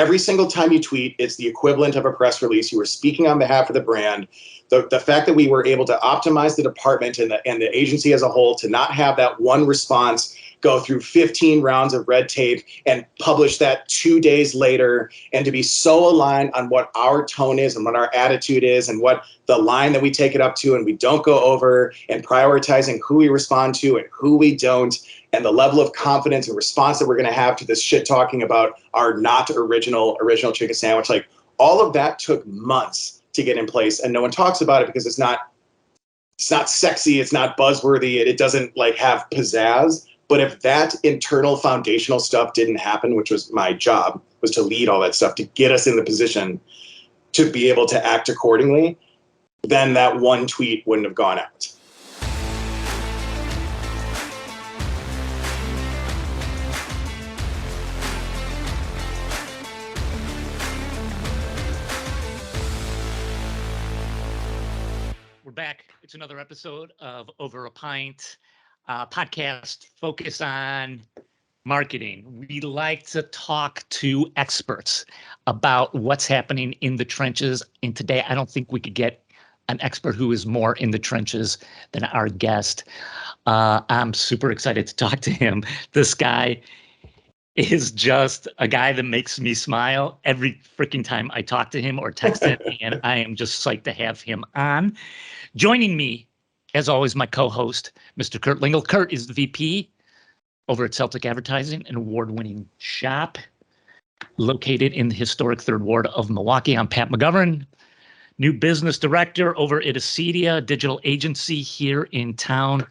every single time you tweet, it's the equivalent of a press release. You were speaking on behalf of the brand. The fact that we were able to optimize the department and the agency as a whole to not have that one response go through 15 rounds of red tape and publish that 2 days later, and to be so aligned on what our tone is and what our attitude is and what the line that we take it up to and we don't go over, and prioritizing who we respond to and who we don't, and the level of confidence and response that we're going to have to this shit talking about our not original chicken sandwich. Like, all of that took months to get in place, and no one talks about it because it's not sexy, it's not buzzworthy, it doesn't like have pizzazz. But if that internal foundational stuff didn't happen, which was my job, was to lead all that stuff to get us in the position to be able to act accordingly, then that one tweet wouldn't have gone out. We're back. It's another episode of Over a Pint, podcast focused on marketing. We like to talk to experts about what's happening in the trenches. And today, I don't think we could get an expert who is more in the trenches than our guest. I'm super excited to talk to him. This guy is just a guy that makes me smile every freaking time I talk to him or text him, and I am just psyched to have him on. Joining me, as always, my co-host, Mr. Kurt Lingle. Kurt is the VP over at Celtic Advertising, an award-winning shop located in the historic Third Ward of Milwaukee. I'm Pat McGovern, new business director over at Acedia, a digital agency here in town.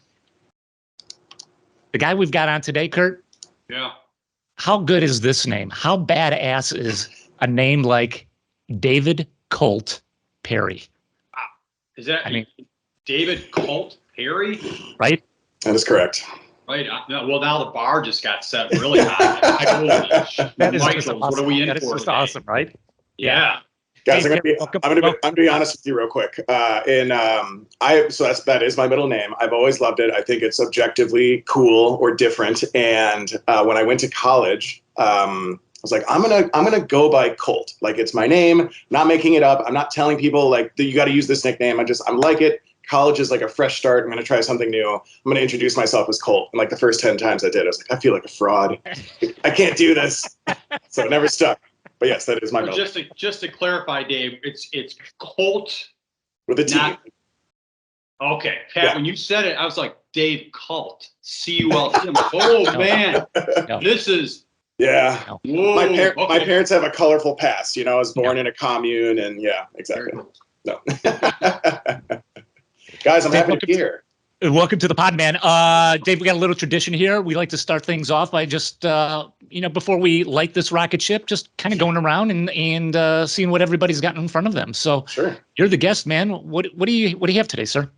The guy we've got on today, Kurt. Yeah. How good is this name? How badass is a name like David Colt Perry? Is that David Colt Perry? Right? That is correct. Right. Well, now the bar just got set really high. That is Michaels, just awesome. what are we in that is for just today? awesome, right? Yeah. Guys, Hey, I'm gonna be honest with you real quick. So that is my middle name. I've always loved it. I think it's objectively cool or different. And when I went to college, I was like, I'm gonna go by Colt. Like, it's my name. Not making it up. I'm not telling people like you got to use this nickname. I like it. College is like a fresh start. I'm gonna try something new. I'm gonna introduce myself as Colt. And like the first 10 times I did, I was like, I feel like a fraud. I can't do this. So it never stuck. But yes, that is my middle. Just to clarify, Dave, it's Colt with a T. Okay, Pat. Yeah. When you said it, I was like, Dave Colt, C-U-L-T. I'm like, oh man, this is. Yeah. Whoa, My parents have a colorful past. I was born in a commune, and yeah, exactly. No. Guys, I'm happy to be here. Welcome to the pod, man. Dave, we got a little tradition here. We like to start things off by just, before we light this rocket ship, just kind of going around and seeing what everybody's got in front of them. So sure. You're the guest, man. What do you have today, sir?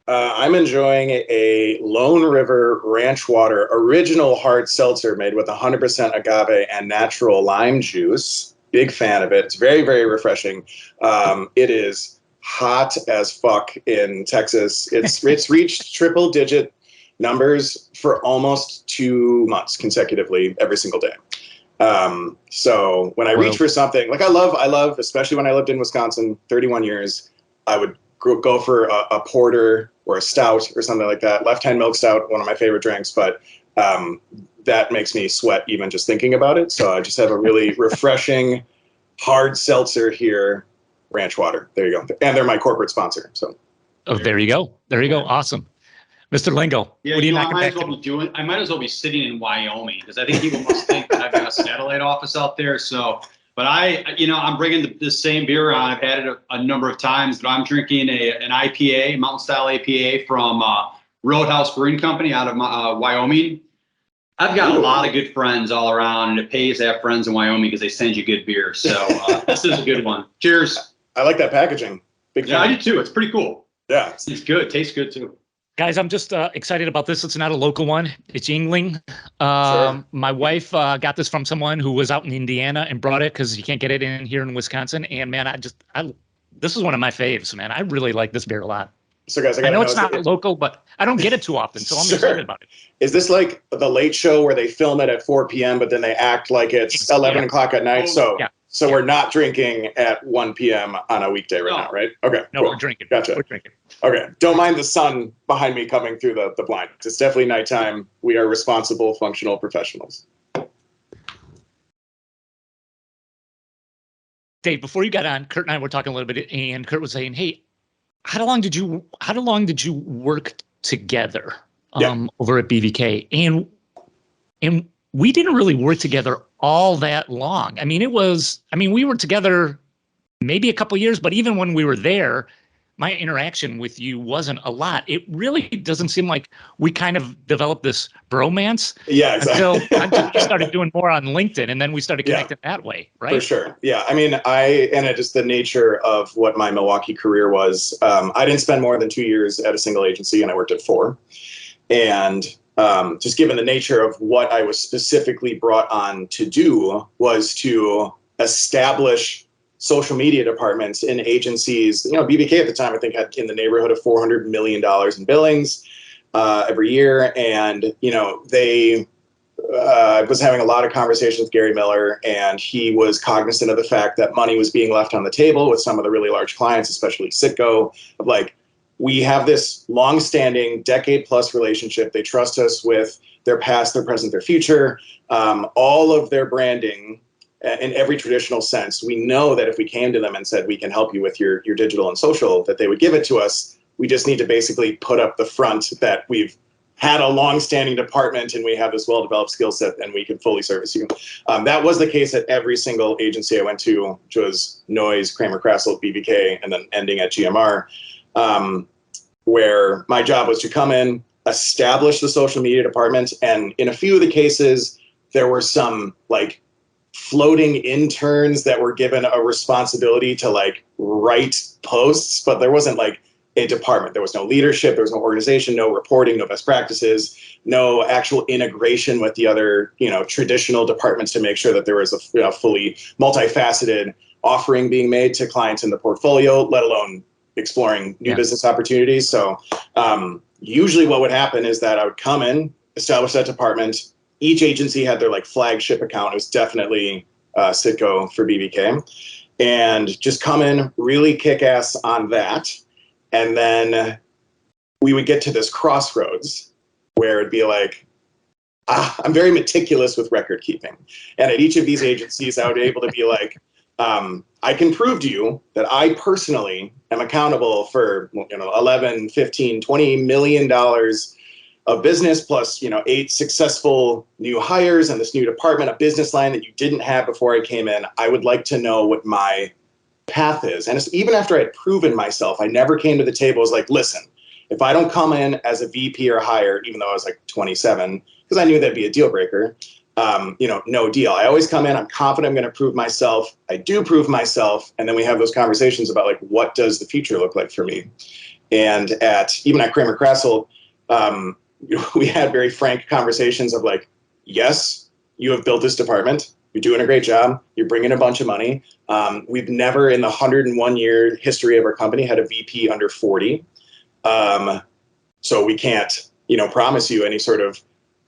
I'm enjoying a Lone River Ranch Water original hard seltzer made with 100% agave and natural lime juice. Big fan of it. It's very, very refreshing. It is hot as fuck in Texas. It's reached triple digit numbers for almost 2 months consecutively every single day. So when I reach for something, like I love, especially when I lived in Wisconsin, 31 years, I would go for a porter or a stout or something like that. Left Hand Milk Stout, one of my favorite drinks, but that makes me sweat even just thinking about it. So I just have a really refreshing hard seltzer here. Ranch Water. There you go. And they're my corporate sponsor. So. Oh, there you go. There you go. Awesome. Mr. Lingo. Yeah, what do you I might as well be sitting in Wyoming because I think people must think that I've got a satellite office out there. So, but I'm bringing the same beer on. I've had it a number of times, but I'm drinking an IPA, mountain style IPA from Roadhouse Brewing Company out of Wyoming. I've got a lot of good friends all around, and it pays to have friends in Wyoming because they send you good beer. So this is a good one. Cheers. I like that packaging. Big fan. Yeah, I do too. It's pretty cool. Yeah. It's good. Tastes good too. Guys, I'm just excited about this. It's not a local one. It's Yingling. Sure. My wife got this from someone who was out in Indiana and brought it because you can't get it in here in Wisconsin. And man, this is one of my faves, man. I really like this beer a lot. So guys, I know it's not local, but I don't get it too often, so I'm excited about it. Is this like the Late Show where they film it at 4 p.m., but then they act like it's 11 o'clock at night? So So we're not drinking at 1 p.m. on a weekday right now, right? Okay. No, cool. we're drinking. Gotcha. We're drinking. Okay. Don't mind the sun behind me coming through the blind. It's definitely nighttime. We are responsible, functional professionals. Dave, before you got on, Kurt and I were talking a little bit, and Kurt was saying, "Hey, how long did you work together over at BVK?" And we didn't really work together all that long. I mean, we were together maybe a couple of years, but even when we were there, my interaction with you wasn't a lot. It really doesn't seem like we kind of developed this bromance. Yeah, exactly. until we started doing more on LinkedIn, and then we started connecting that way, right? For sure. Yeah. I mean, and just the nature of what my Milwaukee career was, I didn't spend more than 2 years at a single agency, and I worked at 4. And just given the nature of what I was specifically brought on to do was to establish social media departments in agencies. BBK at the time, I think, had in the neighborhood of $400 million in billings every year. And, they was having a lot of conversations with Gary Miller, and he was cognizant of the fact that money was being left on the table with some of the really large clients, especially Citgo, of like, we have this long-standing decade-plus relationship. They trust us with their past, their present, their future, all of their branding in every traditional sense. We know that if we came to them and said, we can help you with your digital and social, that they would give it to us. We just need to basically put up the front that we've had a long-standing department and we have this well-developed skill set and we can fully service you. That was the case at every single agency I went to, which was Noyes, Kramer Krasselt, BBK, and then ending at GMR, where my job was to come in, establish the social media department. And in a few of the cases, there were some like floating interns that were given a responsibility to like write posts, but there wasn't like a department. There was no leadership, there was no organization, no reporting, no best practices, no actual integration with the other, traditional departments to make sure that there was a fully multifaceted offering being made to clients in the portfolio, let alone exploring new business opportunities. So usually what would happen is that I would come in, establish that department. Each agency had their like flagship account. It was definitely Citgo for BBK, and just come in, really kick ass on that. And then we would get to this crossroads where it'd be like, I'm very meticulous with record keeping. And at each of these agencies, I would be able to be like, I can prove to you that I personally am accountable for 11, 15, $20 million of business plus 8 successful new hires and this new department, a business line that you didn't have before I came in. I would like to know what my path is. And even after I had proven myself, I never came to the table as like, listen, if I don't come in as a VP or higher, even though I was like 27, because I knew that'd be a deal breaker, no deal. I always come in, I'm confident I'm going to prove myself. I do prove myself. And then we have those conversations about like, what does the future look like for me? And even at Kramer Krasselt, we had very frank conversations of like, yes, you have built this department. You're doing a great job. You're bringing a bunch of money. We've never in the 101-year history of our company had a VP under 40. So we can't, promise you any sort of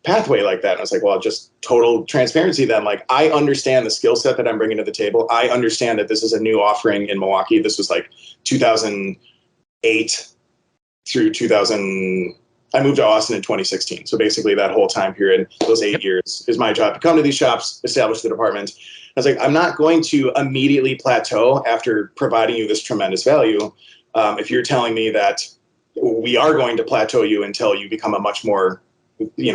pathway like that. And I was like, well, just total transparency then. Like, I understand the skill set that I'm bringing to the table. I understand that this is a new offering in Milwaukee. This was like 2008 through 2000. I moved to Austin in 2016. So basically that whole time period, those 8 years, is my job to come to these shops, establish the department. I was like, I'm not going to immediately plateau after providing you this tremendous value. If you're telling me that we are going to plateau you until you become a much more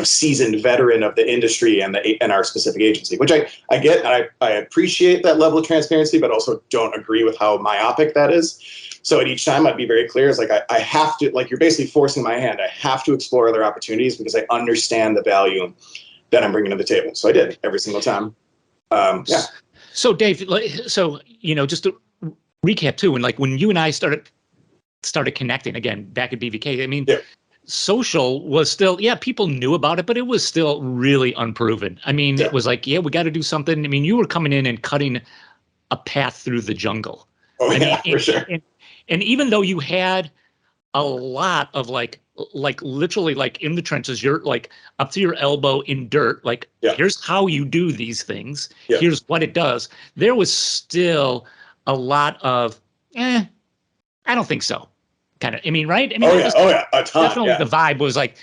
seasoned veteran of the industry and our specific agency, which I get. And I appreciate that level of transparency, but also don't agree with how myopic that is. So at each time I'd be very clear. It's like, I have to, like, you're basically forcing my hand. I have to explore other opportunities because I understand the value that I'm bringing to the table. So I did every single time. Yeah. So Dave, just to recap too, and like when you and I started connecting again back at BVK, I mean, social was still, people knew about it, but it was still really unproven. I mean, it was like, we got to do something. I mean, you were coming in and cutting a path through the jungle. Oh, yeah, for sure. And even though you had a lot of like like literally like in the trenches. You're like up to your elbow in dirt. Like, here's how you do these things. Here's what it does. There was still a lot of, I don't think so. Kind of, I mean, right? I mean, a ton. Definitely the vibe was like,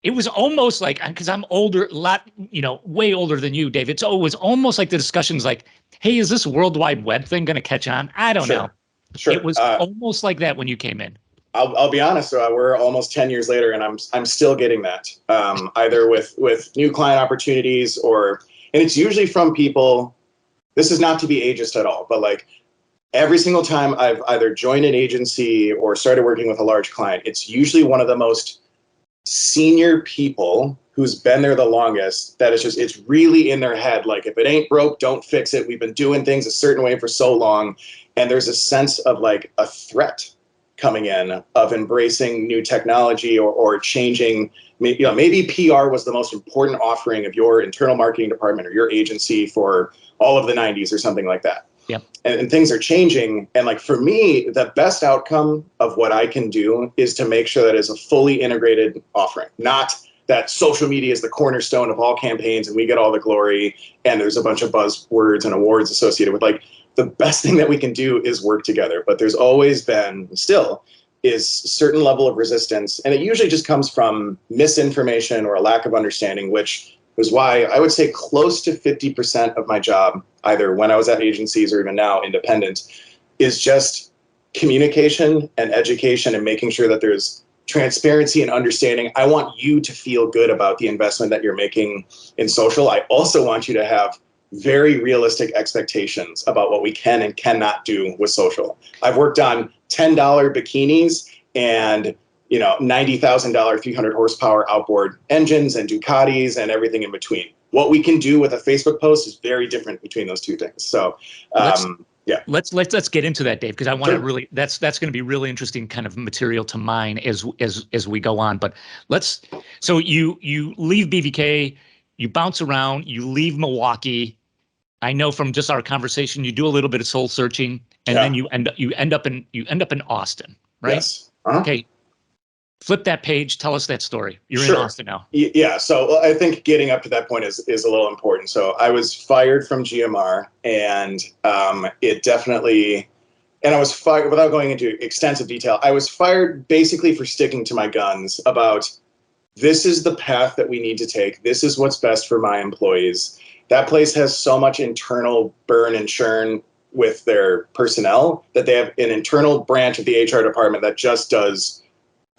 it was almost like, because I'm older, a lot, way older than you, Dave. It was almost like the discussion's like, hey, is this World Wide Web thing going to catch on? I don't know. Sure. It was almost like that when you came in. I'll be honest. We're almost 10 years later, and I'm still getting that, either with new client opportunities and it's usually from people. This is not to be ageist at all, but like every single time I've either joined an agency or started working with a large client, it's usually one of the most senior people who's been there the longest, that it's really in their head. Like, if it ain't broke, don't fix it. We've been doing things a certain way for so long. And there's a sense of like a threat coming in of embracing new technology or changing. Maybe PR was the most important offering of your internal marketing department or your agency for all of the 90s or something like that. Yep. And things are changing. And like, for me, the best outcome of what I can do is to make sure that it's a fully integrated offering, not that social media is the cornerstone of all campaigns and we get all the glory and there's a bunch of buzzwords and awards associated with. Like, the best thing that we can do is work together. But there's always been, still is, certain level of resistance. And it usually just comes from misinformation or a lack of understanding, which was why I would say close to 50% of my job, either when I was at agencies or even now independent, is just communication and education and making sure that there's transparency and understanding. I want you to feel good about the investment that you're making in social. I also want you to have very realistic expectations about what we can and cannot do with social. I've worked on $10 bikinis and $90,000 300 horsepower outboard engines and Ducatis and everything in between. What we can do with a Facebook post is very different between those two things. So let's get into that, Dave, because I want to really, that's going to be really interesting kind of material to mine as we go on. But so you leave BVK, you bounce around, you leave Milwaukee. I know from just our conversation, you do a little bit of soul searching, and then you end up in Austin, right? Yes. Uh-huh. Okay. Flip that page. Tell us that story. You're in Austin now. Yeah. So I think getting up to that point is a little important. So I was fired from GMR, and it definitely, and I was fired without going into extensive detail. I was fired basically for sticking to my guns about, this is the path that we need to take. This is what's best for my employees. That place has so much internal burn and churn with their personnel that they have an internal branch of the HR department that just does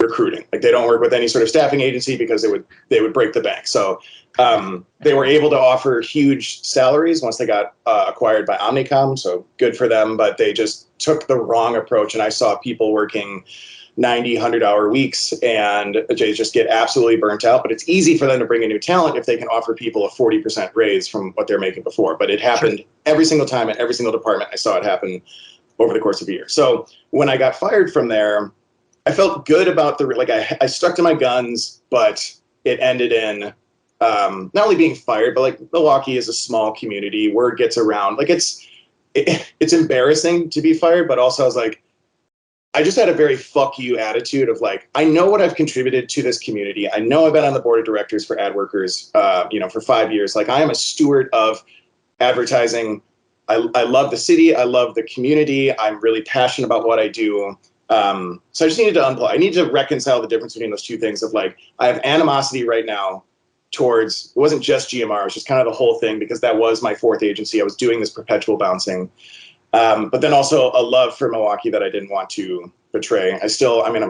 recruiting. Like, they don't work with any sort of staffing agency because they would break the bank. So they were able to offer huge salaries once they got acquired by Omnicom. So good for them, but they just took the wrong approach. And I saw people working 90, 100-hour weeks, and they just get absolutely burnt out. But it's easy for them to bring in new talent if they can offer people a 40% raise from what they're making before. But it happened every single time in every single department. I saw it happen over the course of a year. So when I got fired from there, I felt good about I stuck to my guns, but it ended in not only being fired, but like, Milwaukee is a small community. Word gets around. Like, it's embarrassing to be fired, but also I was like, I just had a very fuck you attitude of like, I know what I've contributed to this community. I know I've been on the board of directors for AdWorkers, for 5 years. Like, I am a steward of advertising. I love the city. I love the community. I'm really passionate about what I do. So I just needed to unplug. I need to reconcile the difference between those two things of like, I have animosity right now towards, it wasn't just GMR, it was just kind of the whole thing, because that was my fourth agency. I was doing this perpetual bouncing. But then also a love for Milwaukee that I didn't want to betray. I'm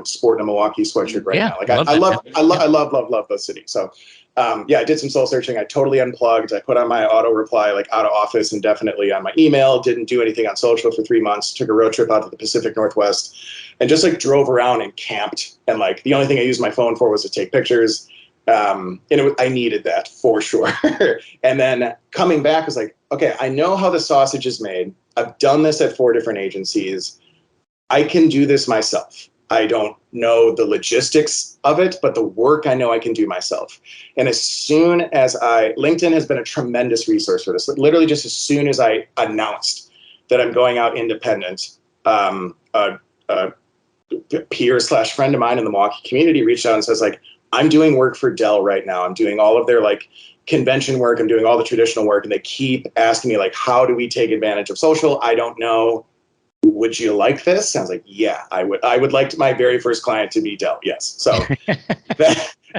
sporting a Milwaukee sweatshirt right now. Like, I love the city. So I did some soul searching. I totally unplugged. I put on my auto reply, like, out of office indefinitely on my email, didn't do anything on social for 3 months, took a road trip out to the Pacific Northwest and just like drove around and camped. And like, the only thing I used my phone for was to take pictures. And I needed that for sure. And then coming back was like, okay, I know how the sausage is made. I've done this at 4 different agencies. I can do this myself. I don't know the logistics of it, but the work I know I can do myself. And as soon as LinkedIn has been a tremendous resource for this. Literally just as soon as I announced that I'm going out independent, a peer / friend of mine in the Milwaukee community reached out and says, like, I'm doing work for Dell right now. I'm doing all of their like convention work. I'm doing all the traditional work. And they keep asking me, like, how do we take advantage of social? I don't know. Would you like this? I was like, yeah, I would. I would like my very first client to be Dell. Yes. So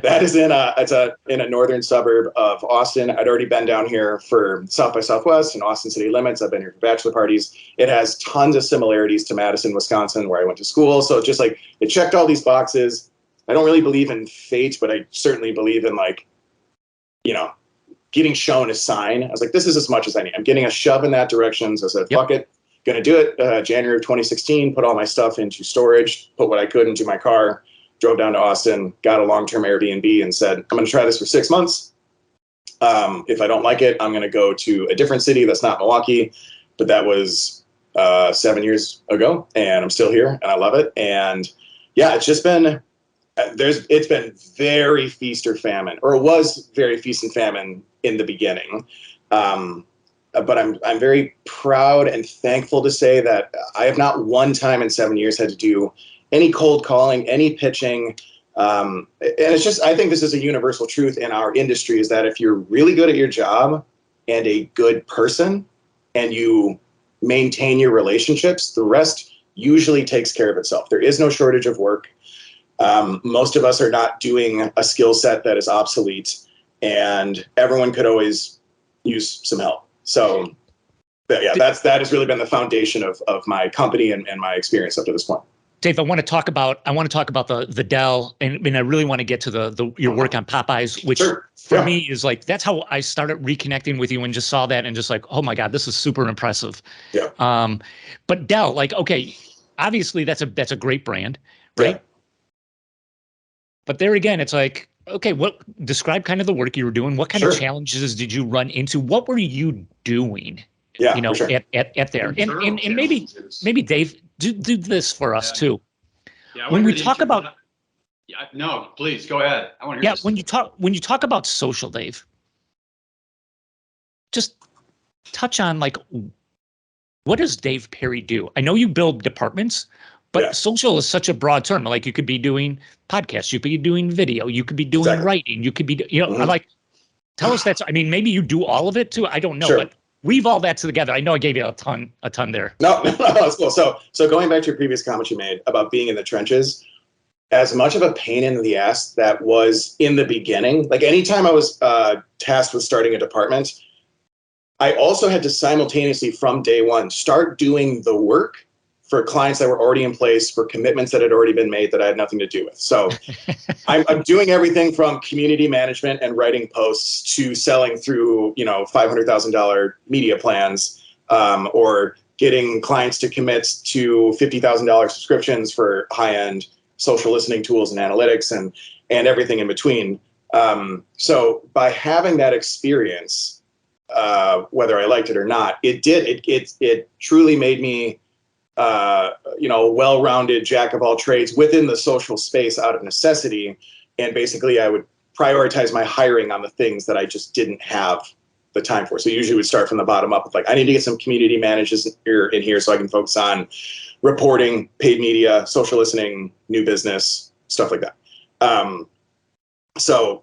that is in a northern suburb of Austin. I'd already been down here for South by Southwest and Austin City Limits. I've been here for bachelor parties. It has tons of similarities to Madison, Wisconsin, where I went to school. So just like it checked all these boxes. I don't really believe in fate, but I certainly believe in, like, you know, getting shown a sign. I was like, this is as much as I need. I'm getting a shove in that direction. So I said, fuck it. Going to do it. January of 2016, put all my stuff into storage, put what I could into my car, drove down to Austin, got a long-term Airbnb and said, I'm going to try this for 6 months. If I don't like it, I'm going to go to a different city that's not Milwaukee. But that was 7 years ago, and I'm still here, and I love it. And yeah, it's just been, it's been very feast or famine, or it was very feast and famine in the beginning. But I'm very proud and thankful to say that I have not one time in 7 years had to do any cold calling, any pitching. And it's just, I think this is a universal truth in our industry, is that if you're really good at your job and a good person and you maintain your relationships, the rest usually takes care of itself. There is no shortage of work. Most of us are not doing a skill set that is obsolete, and everyone could always use some help. So yeah, that has really been the foundation of my company and my experience up to this point. Dave, I want to talk about the Dell, and I really want to get to your work on Popeyes, which for me is like, that's how I started reconnecting with you and just saw that and just like, oh my God, this is super impressive. Yeah. But Dell, like, okay, obviously that's a great brand, right? Yeah. But there again, it's like, okay, describe kind of the work you were doing. What kind of challenges did you run into? What were you doing? Yeah, you know, at there, and maybe Dave, do this for us too. Yeah, when we talk about, no, please go ahead. I want to hear this. when you talk about social, Dave, just touch on, like, what does Dave Perry do? I know you build departments, but social is such a broad term. Like, you could be doing podcasts, you could be doing video, you could be doing writing, you could be, I like, tell us that. I mean, maybe you do all of it too. I don't know, but weave all that together. I know I gave you a ton there. No, that's cool. So going back to your previous comment you made about being in the trenches, as much of a pain in the ass that was in the beginning, like anytime I was tasked with starting a department, I also had to simultaneously from day one start doing the work for clients that were already in place, for commitments that had already been made that I had nothing to do with. So I'm doing everything from community management and writing posts to selling through, $500,000 media plans, or getting clients to commit to $50,000 subscriptions for high-end social listening tools and analytics and everything in between. So by having that experience, whether I liked it or not, it truly made me well-rounded jack of all trades within the social space out of necessity. And basically I would prioritize my hiring on the things that I just didn't have the time for. So usually would start from the bottom up with, like, I need to get some community managers in here so I can focus on reporting, paid media, social listening, new business, stuff like that. So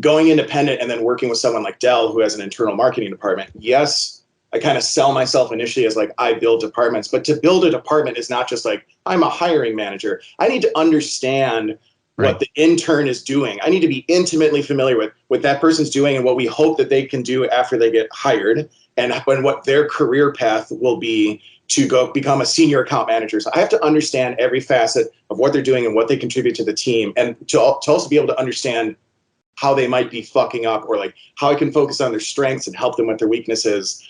going independent and then working with someone like Dell, who has an internal marketing department, yes, I kind of sell myself initially as like, I build departments, but to build a department is not just like, I'm a hiring manager. I need to understand what the intern is doing. I need to be intimately familiar with what that person's doing and what we hope that they can do after they get hired, and what their career path will be to go become a senior account manager. So I have to understand every facet of what they're doing and what they contribute to the team, and to also be able to understand how they might be fucking up, or like how I can focus on their strengths and help them with their weaknesses.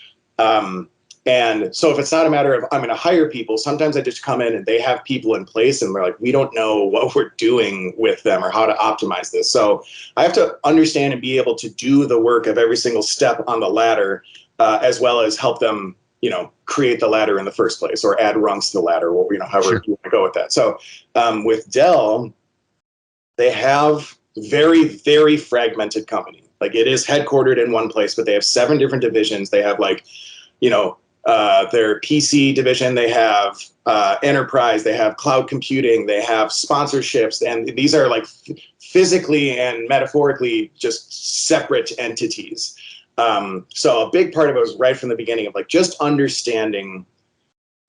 And so if it's not a matter of I'm going to hire people, sometimes I just come in and they have people in place and they're like, we don't know what we're doing with them or how to optimize this. So I have to understand and be able to do the work of every single step on the ladder, as well as help them, create the ladder in the first place, or add rungs to the ladder, or, however you want to go with that. So with Dell, they have very, very fragmented company. Like, it is headquartered in one place, but they have 7 different divisions. They have their PC division, they have enterprise, they have cloud computing, they have sponsorships, and these are like physically and metaphorically just separate entities. So a big part of it was right from the beginning of like just understanding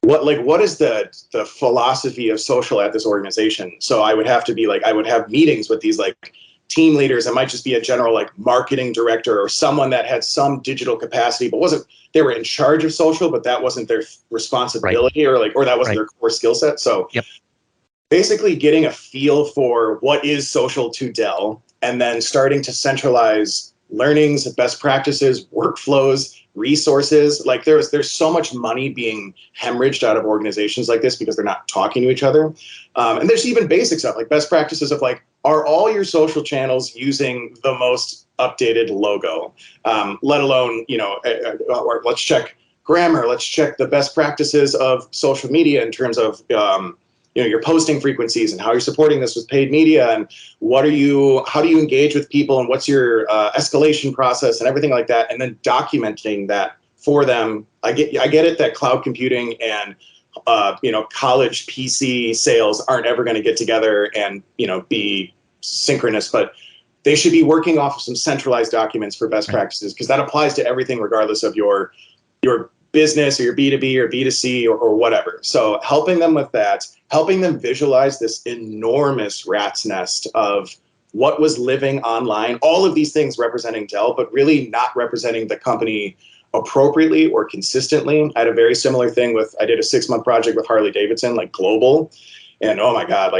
what is the philosophy of social at this organization. So I would have to be like, I would have meetings with these like team leaders. It might just be a general like marketing director or someone that had some digital capacity, but they were in charge of social, but that wasn't their responsibility, right. or that wasn't their core skill set. So basically getting a feel for what is social to Dell, and then starting to centralize learnings, best practices, workflows, resources. Like there's so much money being hemorrhaged out of organizations like this because they're not talking to each other. And there's even basic stuff like best practices of like, are all your social channels using the most updated logo? Let alone, or let's check grammar. Let's check the best practices of social media in terms of, your posting frequencies and how you're supporting this with paid media, and how do you engage with people, and what's your escalation process and everything like that, and then documenting that for them. I get it that cloud computing and college PC sales aren't ever going to get together and be synchronous, but they should be working off of some centralized documents for best practices, because that applies to everything regardless of your business or your B2B or B2C or whatever. So helping them with that, helping them visualize this enormous rat's nest of what was living online, all of these things representing Dell, but really not representing the company appropriately or consistently. I had a very similar thing I did a 6-month project with Harley Davidson, like global, and oh my God,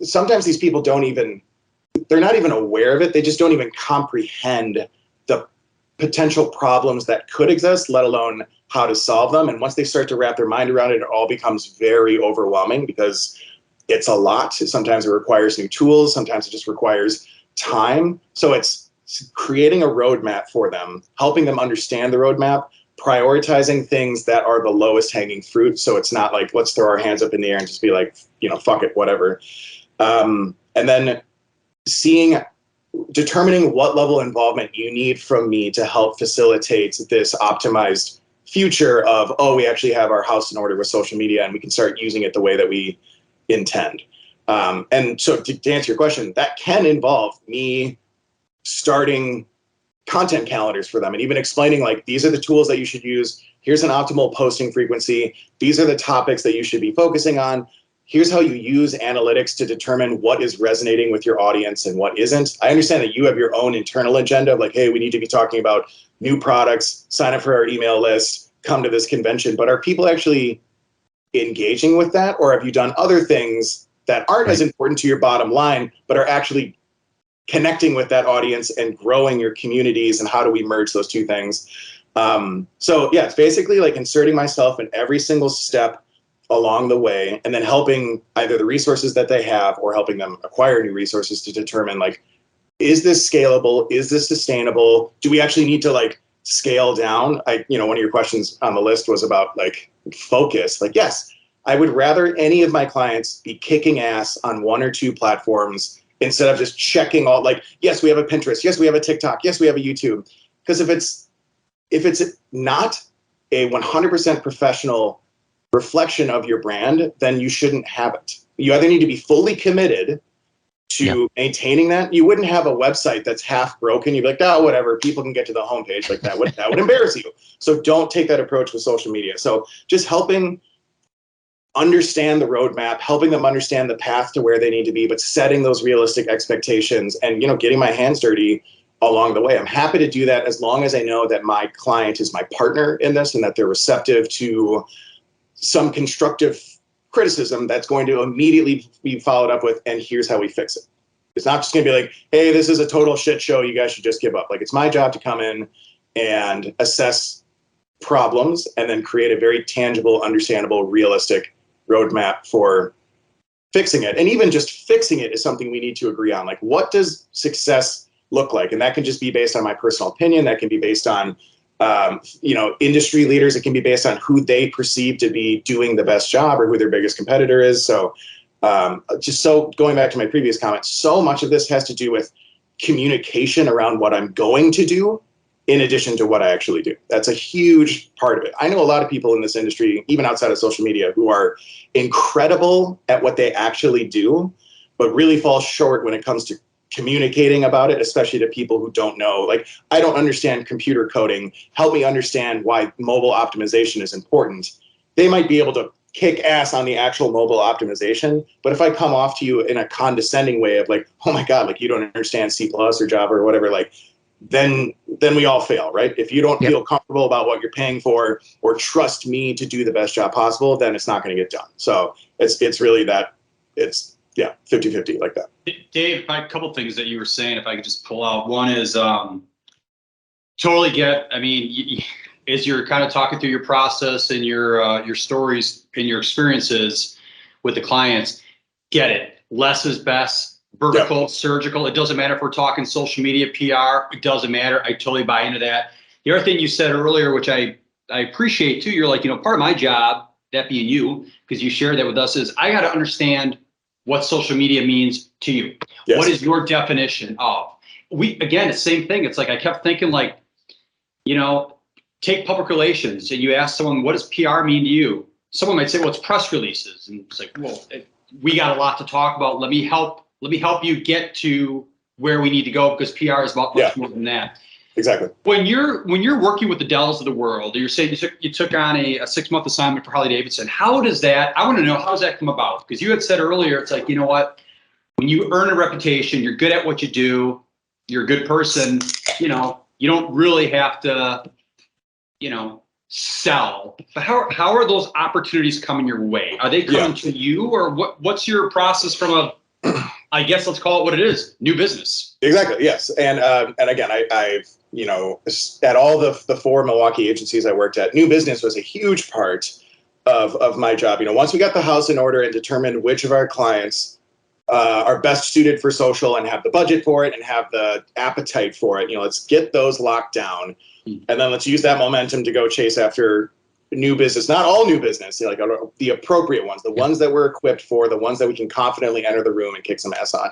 sometimes these people they're not even aware of it. They just don't even comprehend the potential problems that could exist, let alone how to solve them. And once they start to wrap their mind around it, it all becomes very overwhelming because it's a lot. Sometimes it requires new tools. Sometimes it just requires time. So it's creating a roadmap for them, helping them understand the roadmap, prioritizing things that are the lowest hanging fruit. So it's not like, let's throw our hands up in the air and just be like, fuck it, whatever. And then determining what level of involvement you need from me to help facilitate this optimized future of, we actually have our house in order with social media and we can start using it the way that we intend. And so to answer your question, that can involve me starting content calendars for them and even explaining like, these are the tools that you should use. Here's an optimal posting frequency. These are the topics that you should be focusing on. Here's how you use analytics to determine what is resonating with your audience and what isn't. I understand that you have your own internal agenda of like, hey, we need to be talking about new products, sign up for our email list, come to this convention. But are people actually engaging with that? Or have you done other things that aren't as important to your bottom line, but are actually connecting with that audience and growing your communities? And how do we merge those two things? So yeah, it's basically like inserting myself in every single step along the way, and then helping either the resources that they have or helping them acquire new resources to determine like, is this scalable? Is this sustainable? Do we actually need to like scale down? One of your questions on the list was about like focus. Like, yes, I would rather any of my clients be kicking ass on 1 or 2 platforms instead of just checking all like, yes, we have a Pinterest. Yes, we have a TikTok. Yes, we have a YouTube. Because if it's not a 100% professional reflection of your brand, then you shouldn't have it. You either need to be fully committed to maintaining that. You wouldn't have a website that's half broken. You'd be like, oh, whatever, people can get to the homepage. Like that would embarrass you. So don't take that approach with social media. So just helping understand the roadmap, helping them understand the path to where they need to be, but setting those realistic expectations and, getting my hands dirty along the way. I'm happy to do that as long as I know that my client is my partner in this and that they're receptive to some constructive criticism that's going to immediately be followed up with, and here's how we fix it. It's not just going to be like, hey, this is a total shit show, you guys should just give up. Like, it's my job to come in and assess problems and then create a very tangible, understandable, realistic roadmap for fixing it. And even just fixing it is something we need to agree on. Like, what does success look like? And that can just be based on my personal opinion. That can be based on industry leaders. It can be based on who they perceive to be doing the best job or who their biggest competitor is. So going back to my previous comment, so much of this has to do with communication around what I'm going to do in addition to what I actually do. That's a huge part of it. I know a lot of people in this industry, even outside of social media, who are incredible at what they actually do, but really fall short when it comes to communicating about it, especially to people who don't know. Like, I don't understand computer coding. Help me understand why mobile optimization is important. They might be able to kick ass on the actual mobile optimization, but if I come off to you in a condescending way of like, oh my God, like you don't understand C+ or Java or whatever, like, then we all fail, right? If you don't feel comfortable about what you're paying for or trust me to do the best job possible, then it's not going to get done. So it's really that, it's 50-50 like that. Dave, a couple things that you were saying, if I could just pull out. One is totally get, I mean, as you're kind of talking through your process and your stories and your experiences with the clients, get it. Less is best. Vertical, surgical. It doesn't matter if we're talking social media, PR. It doesn't matter. I totally buy into that. The other thing you said earlier, which I appreciate too, you're like, part of my job, that being you, because you shared that with us, is I got to understand what social media means to you. Yes. What is your definition of? Again, it's the same thing. It's like I kept thinking like, take public relations and you ask someone, what does PR mean to you? Someone might say, well, it's press releases. And it's like, well, we got a lot to talk about. Let me help you get to where we need to go, because PR is about much more than that. Exactly. When you're working with the Dells of the world, you're saying you took on a 6-month assignment for Harley Davidson. I want to know, how does that come about? Because you had said earlier, it's like, you know what, when you earn a reputation, you're good at what you do, you're a good person, you don't really have to, sell. But how are those opportunities coming your way? Are they coming to you, or what's your process from I guess let's call it what it is, new business? Exactly. Yes. And again, I've, at all the 4 Milwaukee agencies I worked at, new business was a huge part of my job. Once we got the house in order and determined which of our clients are best suited for social and have the budget for it and have the appetite for it, let's get those locked down. And then let's use that momentum to go chase after new business, not all new business, like the appropriate ones, the ones that we're equipped for, the ones that we can confidently enter the room and kick some ass on.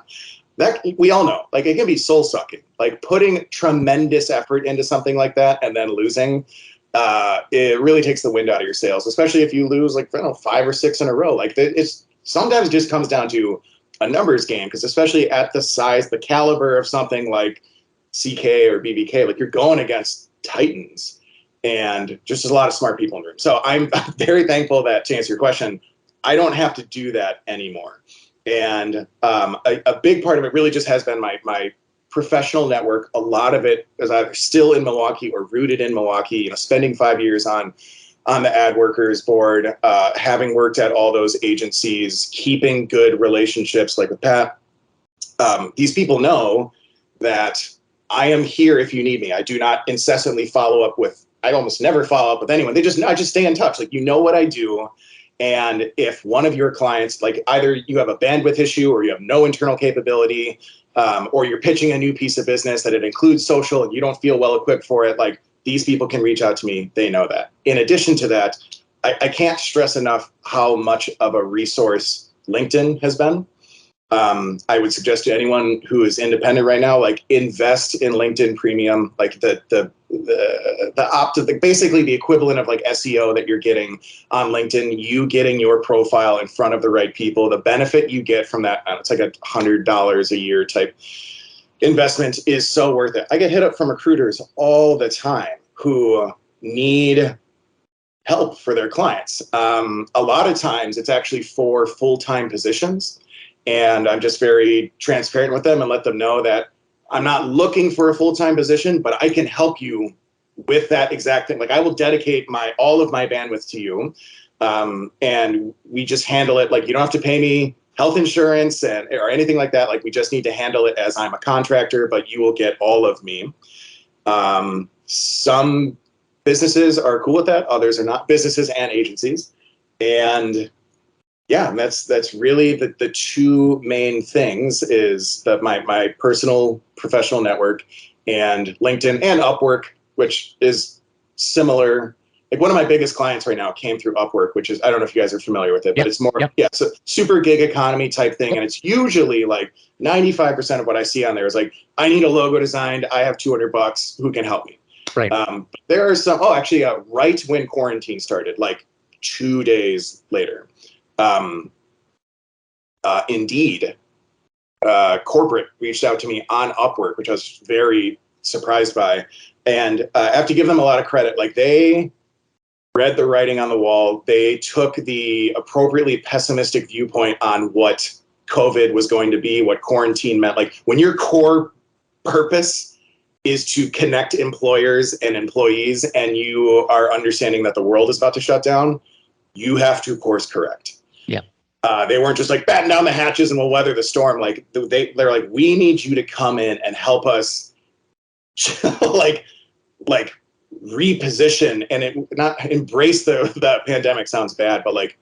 That we all know, like, it can be soul sucking, like putting tremendous effort into something like that and then losing, it really takes the wind out of your sails, especially if you lose like, 5 or 6 in a row. Like, it's sometimes just comes down to a numbers game, because especially at the size, the caliber of something like CK or BBK, like you're going against titans. And just a lot of smart people in the room. So I'm very thankful that, to answer your question, I don't have to do that anymore. And a big part of it really just has been my professional network. A lot of it is either still in Milwaukee or rooted in Milwaukee, spending 5 years on the ad workers board, having worked at all those agencies, keeping good relationships like with Pat. These people know that I am here if you need me. I do not incessantly follow up with, I almost never follow up with anyone. I just stay in touch. Like, what I do. And if one of your clients, like either you have a bandwidth issue or you have no internal capability, or you're pitching a new piece of business that it includes social and you don't feel well equipped for it, like, these people can reach out to me. They know that. In addition to that, I can't stress enough how much of a resource LinkedIn has been. I would suggest to anyone who is independent right now, like, invest in LinkedIn Premium, like basically the equivalent of like SEO that you're getting on LinkedIn, you getting your profile in front of the right people. The benefit you get from that, it's like $100 a year type investment, is so worth it. I get hit up from recruiters all the time who need help for their clients. A lot of times it's actually for full-time positions. And I'm just very transparent with them and let them know that I'm not looking for a full-time position, but I can help you with that exact thing. Like, I will dedicate all of my bandwidth to you. And we just handle it. Like, you don't have to pay me health insurance or anything like that. Like, we just need to handle it as I'm a contractor, but you will get all of me. Some businesses are cool with that. Others are not, businesses and agencies. And yeah, and that's really the 2 main things, is that my personal professional network and LinkedIn and Upwork, which is similar. Like, one of my biggest clients right now came through Upwork, which is, I don't know if you guys are familiar with it, but it's more, it's a super gig economy type thing. And it's usually like 95% of what I see on there is like, I need a logo designed. I have $200. Who can help me? Right. There are some, actually, right when quarantine started, like 2 days later, Indeed, corporate reached out to me on Upwork, which I was very surprised by. And I have to give them a lot of credit. Like, they read the writing on the wall. They took the appropriately pessimistic viewpoint on what COVID was going to be, what quarantine meant. Like, when your core purpose is to connect employers and employees, and you are understanding that the world is about to shut down, you have to course correct. Yeah. They weren't just like, batten down the hatches and we'll weather the storm. Like, they're like, we need you to come in and help us like reposition and not embrace the pandemic sounds bad, but like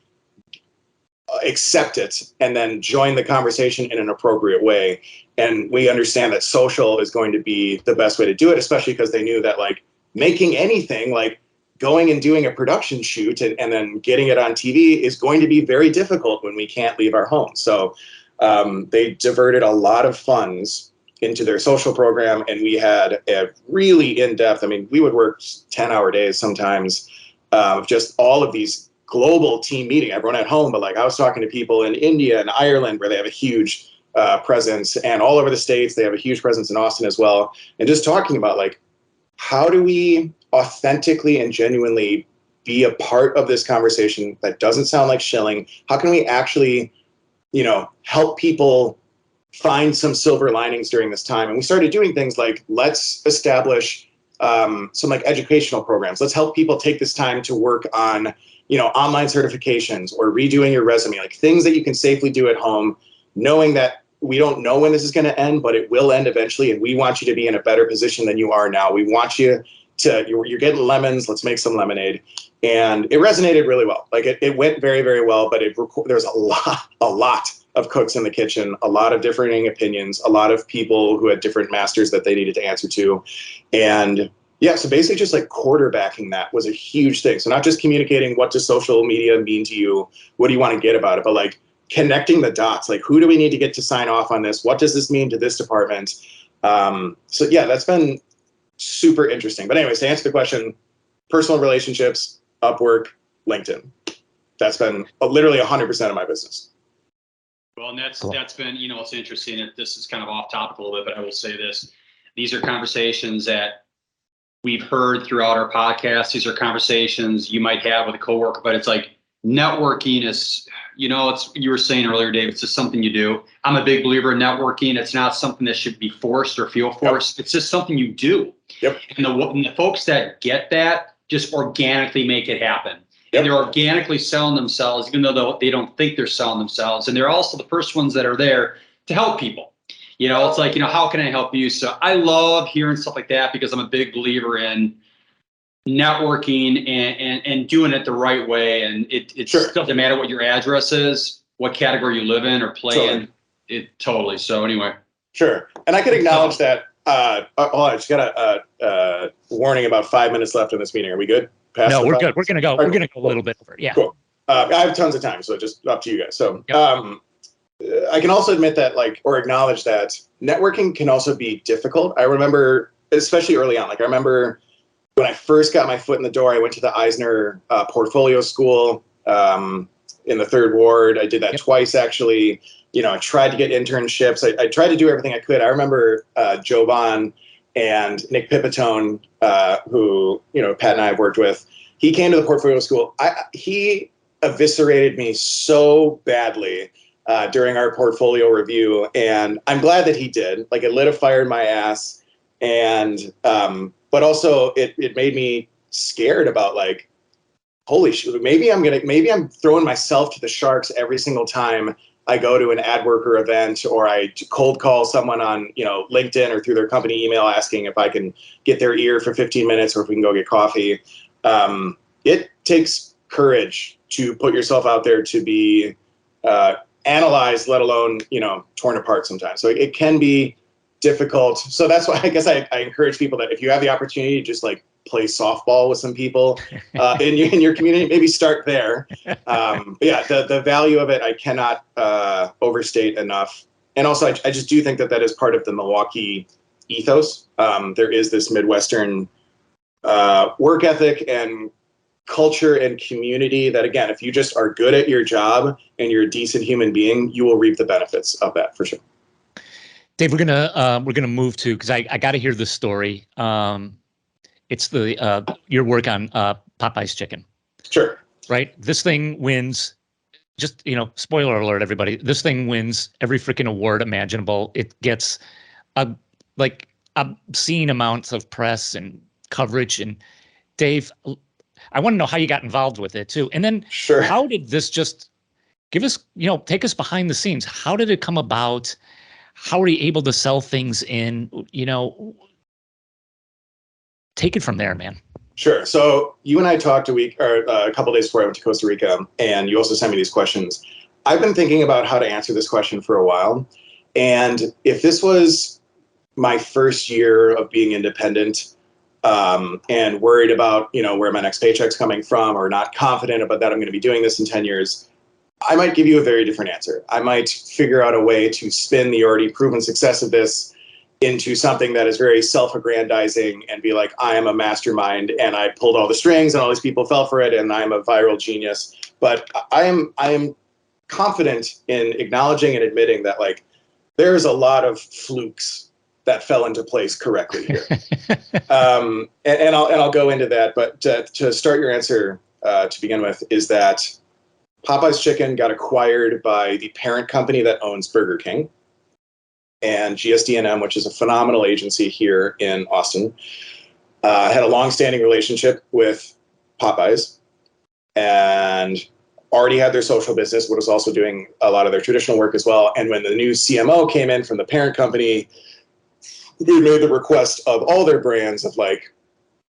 accept it and then join the conversation in an appropriate way. And we understand that social is going to be the best way to do it, especially because they knew that like making anything, like going and doing a production shoot and then getting it on TV is going to be very difficult when we can't leave our home. So they diverted a lot of funds into their social program, and we had a really in-depth, I mean, we would work 10-hour days sometimes, just all of these global team meeting, everyone at home, but like I was talking to people in India and Ireland where they have a huge presence, and all over the States, they have a huge presence in Austin as well. And just talking about like, how do we authentically and genuinely be a part of this conversation that doesn't sound like shilling? How can we actually, help people find some silver linings during this time? And we started doing things like, let's establish some like educational programs. Let's help people take this time to work on, online certifications or redoing your resume, like things that you can safely do at home, knowing that we don't know when this is going to end, but it will end eventually. And we want you to be in a better position than you are now. We want you to, you're getting lemons, let's make some lemonade. And it resonated really well. Like it went very, very well, but there's a lot of cooks in the kitchen, a lot of differing opinions, a lot of people who had different masters that they needed to answer to. And yeah, so basically just like quarterbacking that was a huge thing. So not just communicating what does social media mean to you, what do you want to get about it, but like connecting the dots, like who do we need to get to sign off on this? What does this mean to this department? So yeah, that's been super interesting. But anyways, to answer the question, personal relationships, Upwork, LinkedIn. That's been literally 100% of my business. Well, and that's been, it's interesting. This is kind of off topic a little bit, but I will say this. These are conversations that we've heard throughout our podcast. These are conversations you might have with a coworker, but it's like networking is, it's, you were saying earlier, Dave, it's just something you do. I'm a big believer in networking. It's not something that should be forced or feel forced. Yep. It's just something you do. Yep. And the folks that get that just organically make it happen. Yep. And they're organically selling themselves, even though they don't think they're selling themselves. And they're also the first ones that are there to help people. It's like, how can I help you? So I love hearing stuff like that because I'm a big believer in networking and doing it the right way. And it Sure. doesn't matter what your address is, what category you live in or play in. It totally. So anyway. Sure. And I could acknowledge that. Hold on, I just got a warning about 5 minutes left in this meeting. Are we good? No, we're good. We're going to go. We're going to go a little bit over. Yeah. Cool. I have tons of time, so just up to you guys. So Yep. I can also admit that, or acknowledge that networking can also be difficult. I remember, especially early on, I remember when I first got my foot in the door, I went to the Eisner portfolio school in the 3rd Ward. I did that twice, actually. I tried to get internships. I tried to do everything I could. I remember Joe Bond and Nick Pipitone, who, Pat and I have worked with. He came to the portfolio school. He eviscerated me so badly during our portfolio review. And I'm glad that he did. Like, it lit a fire in my ass. And, but also it made me scared about holy shit, maybe I'm throwing myself to the sharks every single time I go to an ad worker event, or I cold call someone on, LinkedIn or through their company email asking if I can get their ear for 15 minutes or if we can go get coffee. It takes courage to put yourself out there to be analyzed, let alone, torn apart sometimes. So it can be difficult. So that's why I guess I encourage people that if you have the opportunity to just play softball with some people in your community, maybe start there. But yeah, the value of it, I cannot overstate enough. And also, I just do think that is part of the Milwaukee ethos. There is this Midwestern work ethic and culture and community that, again, if you just are good at your job and you're a decent human being, you will reap the benefits of that for sure. Dave, we're gonna move to, because I got to hear this story. It's your work on Popeye's chicken. Sure. Right. This thing wins. Just, spoiler alert, everybody. This thing wins every freaking award imaginable. It gets obscene amounts of press and coverage. And Dave, I want to know how you got involved with it too. And then Sure. How did this just give us, take us behind the scenes? How did it come about? How are you able to sell things in, take it from there, man. Sure. So you and I talked a couple of days before I went to Costa Rica, and you also sent me these questions. I've been thinking about how to answer this question for a while. And if this was my first year of being independent, and worried about, where my next paycheck's coming from, or not confident about that I'm going to be doing this in 10 years, I might give you a very different answer. I might figure out a way to spin the already proven success of this into something that is very self-aggrandizing and be like, I am a mastermind and I pulled all the strings and all these people fell for it and I'm a viral genius. But I am confident in acknowledging and admitting that, like, there's a lot of flukes that fell into place correctly here. And I'll go into that. But to start your answer to begin with is that Popeye's Chicken got acquired by the parent company that owns Burger King, and GSD&M, which is a phenomenal agency here in Austin, had a long-standing relationship with Popeyes and already had their social business, but was also doing a lot of their traditional work as well. And when the new CMO came in from the parent company, they made the request of all their brands of, like,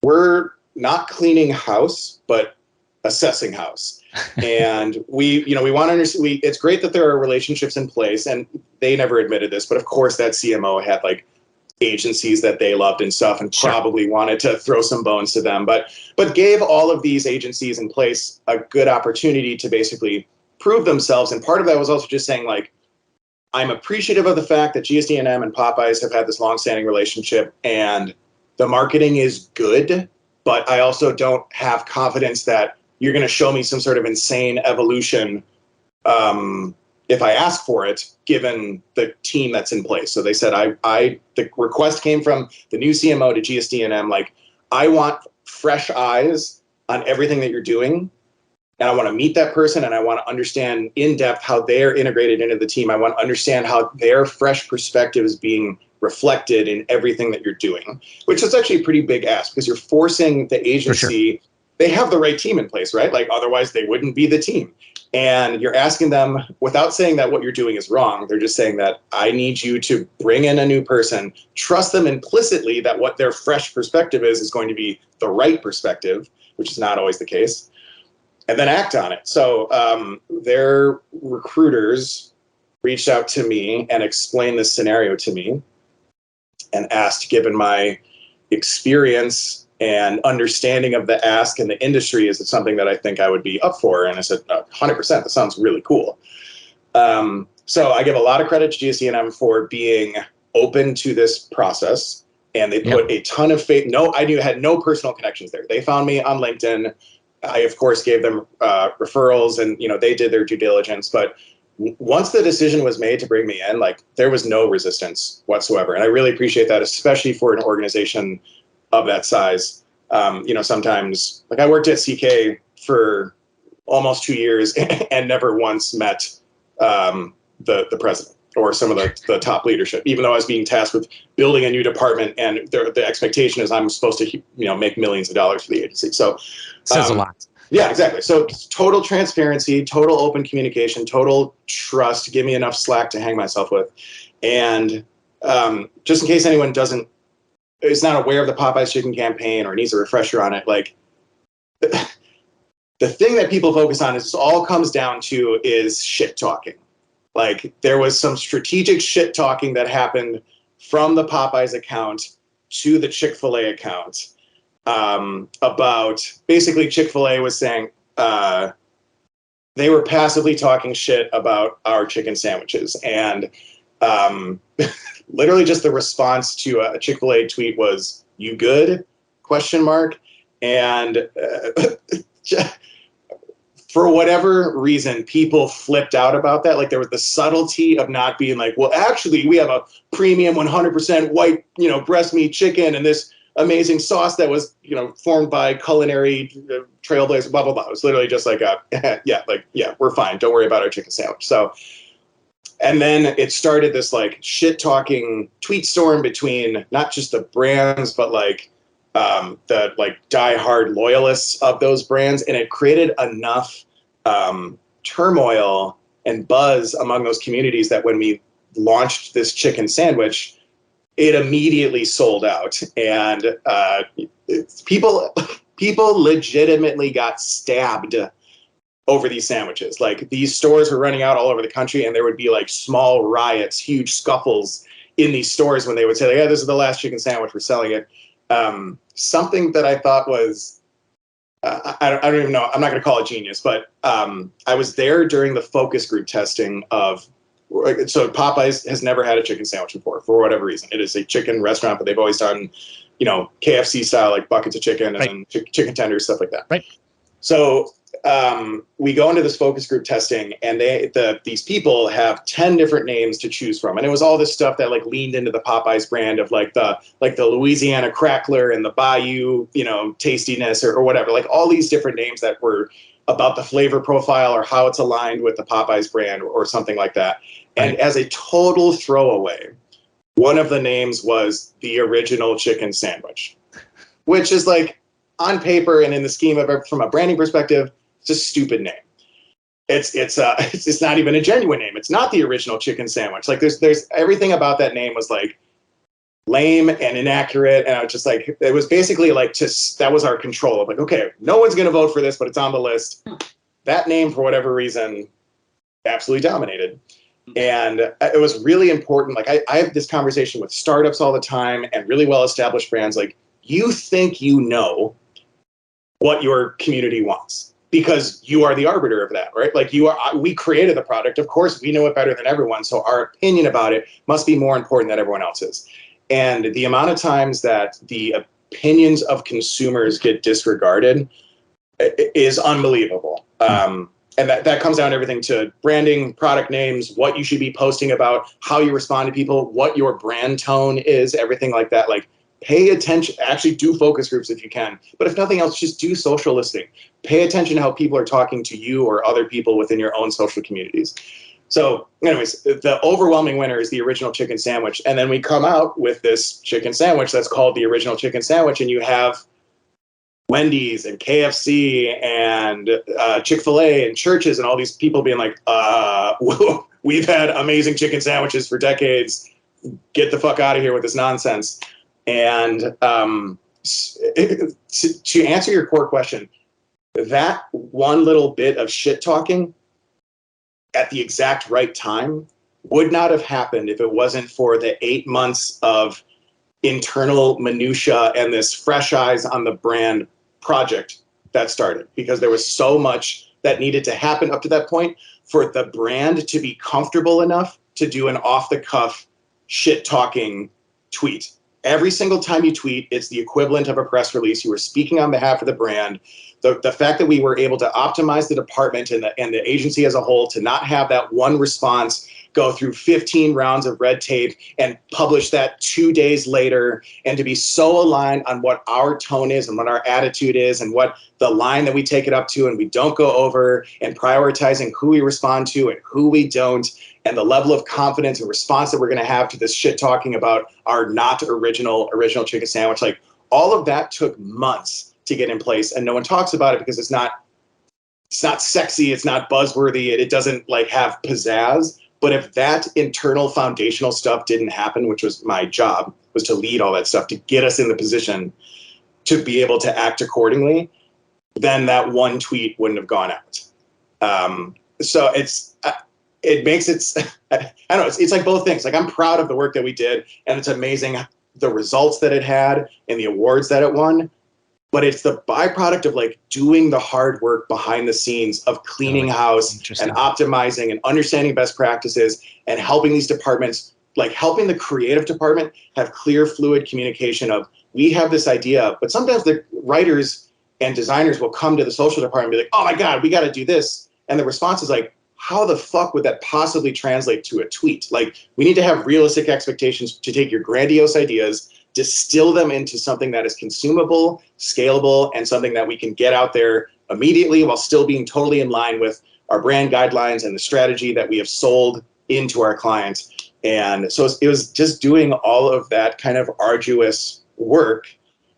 we're not cleaning house, but assessing house. And we want to understand, it's great that there are relationships in place, and they never admitted this, but of course that CMO had, like, agencies that they loved and stuff, and probably wanted to throw some bones to them, but gave all of these agencies in place a good opportunity to basically prove themselves. And part of that was also just saying, like, I'm appreciative of the fact that GSD&M and Popeyes have had this long-standing relationship and the marketing is good, but I also don't have confidence that you're going to show me some sort of insane evolution if I ask for it, given the team that's in place. So they said, the request came from the new CMO to GSD&M, like, I want fresh eyes on everything that you're doing. And I want to meet that person, and I want to understand in depth how they're integrated into the team. I want to understand how their fresh perspective is being reflected in everything that you're doing, which is actually a pretty big ask, because you're forcing the agency. Sure. They have the right team in place, right? Like, otherwise they wouldn't be the team. And you're asking them, without saying that what you're doing is wrong, they're just saying that I need you to bring in a new person, trust them implicitly that what their fresh perspective is going to be the right perspective, which is not always the case, and then act on it. So their recruiters reached out to me and explained this scenario to me and asked, given my experience and understanding of the ask and the industry, is it something that I think I would be up for? And I said, 100%, that sounds really cool. So I give a lot of credit to GSD&M for being open to this process, and they put a ton of faith. I had no personal connections there. They found me on LinkedIn. I, of course, gave them referrals, and they did their due diligence. But once the decision was made to bring me in, like, there was no resistance whatsoever. And I really appreciate that, especially for an organization of that size. Sometimes, like, I worked at CK for almost 2 years and never once met the president or some of the top leadership, even though I was being tasked with building a new department, and the expectation is I'm supposed to make millions of dollars for the agency. So says a lot. Yeah, exactly. So total transparency, total open communication, total trust. Give me enough slack to hang myself with. And just in case anyone is not aware of the Popeyes Chicken campaign or needs a refresher on it, like, the thing that people focus on is all comes down to is shit talking. Like, there was some strategic shit talking that happened from the Popeyes account to the Chick-fil-A account about, basically, Chick-fil-A was saying they were passively talking shit about our chicken sandwiches. And literally just the response to a Chick-fil-A tweet was, "You good?" ? And for whatever reason, people flipped out about that. Like there was the subtlety of not being like, well, actually, we have a premium 100% white, breast meat chicken and this amazing sauce that was, formed by culinary trailblazers, blah, blah, blah. It was literally just like, yeah, we're fine. Don't worry about our chicken sandwich. So, and then it started this like shit talking tweet storm between not just the brands, but like the like diehard loyalists of those brands. And it created enough turmoil and buzz among those communities that when we launched this chicken sandwich, it immediately sold out. And people legitimately got stabbed over these sandwiches. Like these stores were running out all over the country, and there would be like small riots, huge scuffles in these stores when they would say, like, yeah, this is the last chicken sandwich, we're selling it. Something that I thought was, I don't even know, I'm not going to call it genius, but I was there during the focus group testing of, so Popeyes has never had a chicken sandwich before for whatever reason. It is a chicken restaurant, but they've always done, KFC style, like buckets of chicken and chicken tenders, stuff like that. Right. So we go into this focus group testing, and these people have 10 different names to choose from. And it was all this stuff that like leaned into the Popeyes brand of like the Louisiana crackler and the Bayou, tastiness or whatever, like all these different names that were about the flavor profile or how it's aligned with the Popeyes brand or something like that. And as a total throwaway, one of the names was the original chicken sandwich, which is like on paper and in the scheme of from a branding perspective, it's a stupid name. It's not even a genuine name. It's not the original chicken sandwich. Like there's everything about that name was like lame and inaccurate. And I was just like, it was basically like that was our control of like, okay, no one's going to vote for this, but it's on the list. That name, for whatever reason, absolutely dominated. And it was really important. Like I have this conversation with startups all the time and really well-established brands. Like, you think you know what your community wants because you are the arbiter of that, right? Like we created the product. Of course, we know it better than everyone. So our opinion about it must be more important than everyone else's. And the amount of times that the opinions of consumers get disregarded is unbelievable. And that comes down to everything to branding, product names, what you should be posting about, how you respond to people, what your brand tone is, everything like that. Like, pay attention, actually do focus groups if you can. But if nothing else, just do social listening. Pay attention to how people are talking to you or other people within your own social communities. So anyways, the overwhelming winner is the original chicken sandwich. And then we come out with this chicken sandwich that's called the original chicken sandwich. And you have Wendy's and KFC and Chick-fil-A and churches and all these people being like, we've had amazing chicken sandwiches for decades. Get the fuck out of here with this nonsense. And to answer your core question, that one little bit of shit talking at the exact right time would not have happened if it wasn't for the 8 months of internal minutia and this fresh eyes on the brand project that started, because there was so much that needed to happen up to that point for the brand to be comfortable enough to do an off-the-cuff shit-talking tweet. Every single time you tweet, it's the equivalent of a press release. You are speaking on behalf of the brand. The fact that we were able to optimize the department and the agency as a whole to not have that one response go through 15 rounds of red tape and publish that 2 days later, and to be so aligned on what our tone is and what our attitude is and what the line that we take it up to and we don't go over, and prioritizing who we respond to and who we don't, and the level of confidence and response that we're going to have to this shit talking about our not original chicken sandwich. Like, all of that took months to get in place, and no one talks about it because it's not sexy, it's not buzzworthy, it doesn't like have pizzazz. But if that internal foundational stuff didn't happen, which was my job, was to lead all that stuff, to get us in the position to be able to act accordingly, then that one tweet wouldn't have gone out. So it makes it, I don't know, it's like both things. Like, I'm proud of the work that we did, and it's amazing the results that it had and the awards that it won. But it's the byproduct of like doing the hard work behind the scenes of cleaning house and optimizing and understanding best practices and helping these departments, like helping the creative department have clear, fluid communication of, we have this idea, but sometimes the writers and designers will come to the social department and be like, oh my God, we got to do this. And the response is like, how the fuck would that possibly translate to a tweet? Like, we need to have realistic expectations to take your grandiose ideas, distill them into something that is consumable, scalable, and something that we can get out there immediately while still being totally in line with our brand guidelines and the strategy that we have sold into our clients. And so it was just doing all of that kind of arduous work,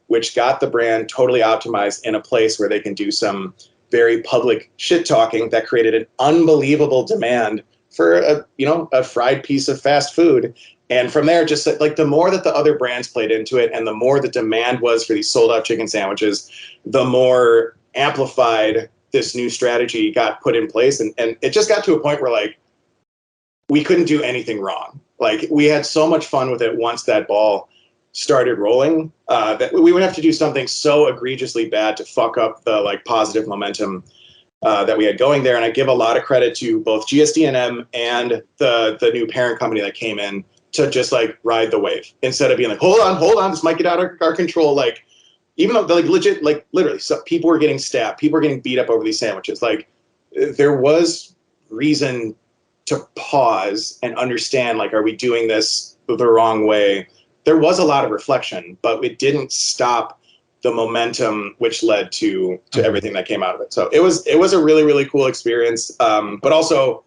which got the brand totally optimized in a place where they can do some very public shit talking that created an unbelievable demand for a fried piece of fast food. And from there, just like the more that the other brands played into it and the more the demand was for these sold out chicken sandwiches, the more amplified this new strategy got put in place. And it just got to a point where like, we couldn't do anything wrong. Like, we had so much fun with it once that ball started rolling, that we would have to do something so egregiously bad to fuck up the like positive momentum that we had going there. And I give a lot of credit to both GSD&M and the new parent company that came in to just like ride the wave instead of being like, hold on, this might get out of our control. Like, even though like legit, like literally, so people were getting stabbed, people were getting beat up over these sandwiches. Like, there was reason to pause and understand, like, are we doing this the wrong way? There was a lot of reflection, but it didn't stop the momentum, which led to everything that came out of it. So it was a really, really cool experience. But also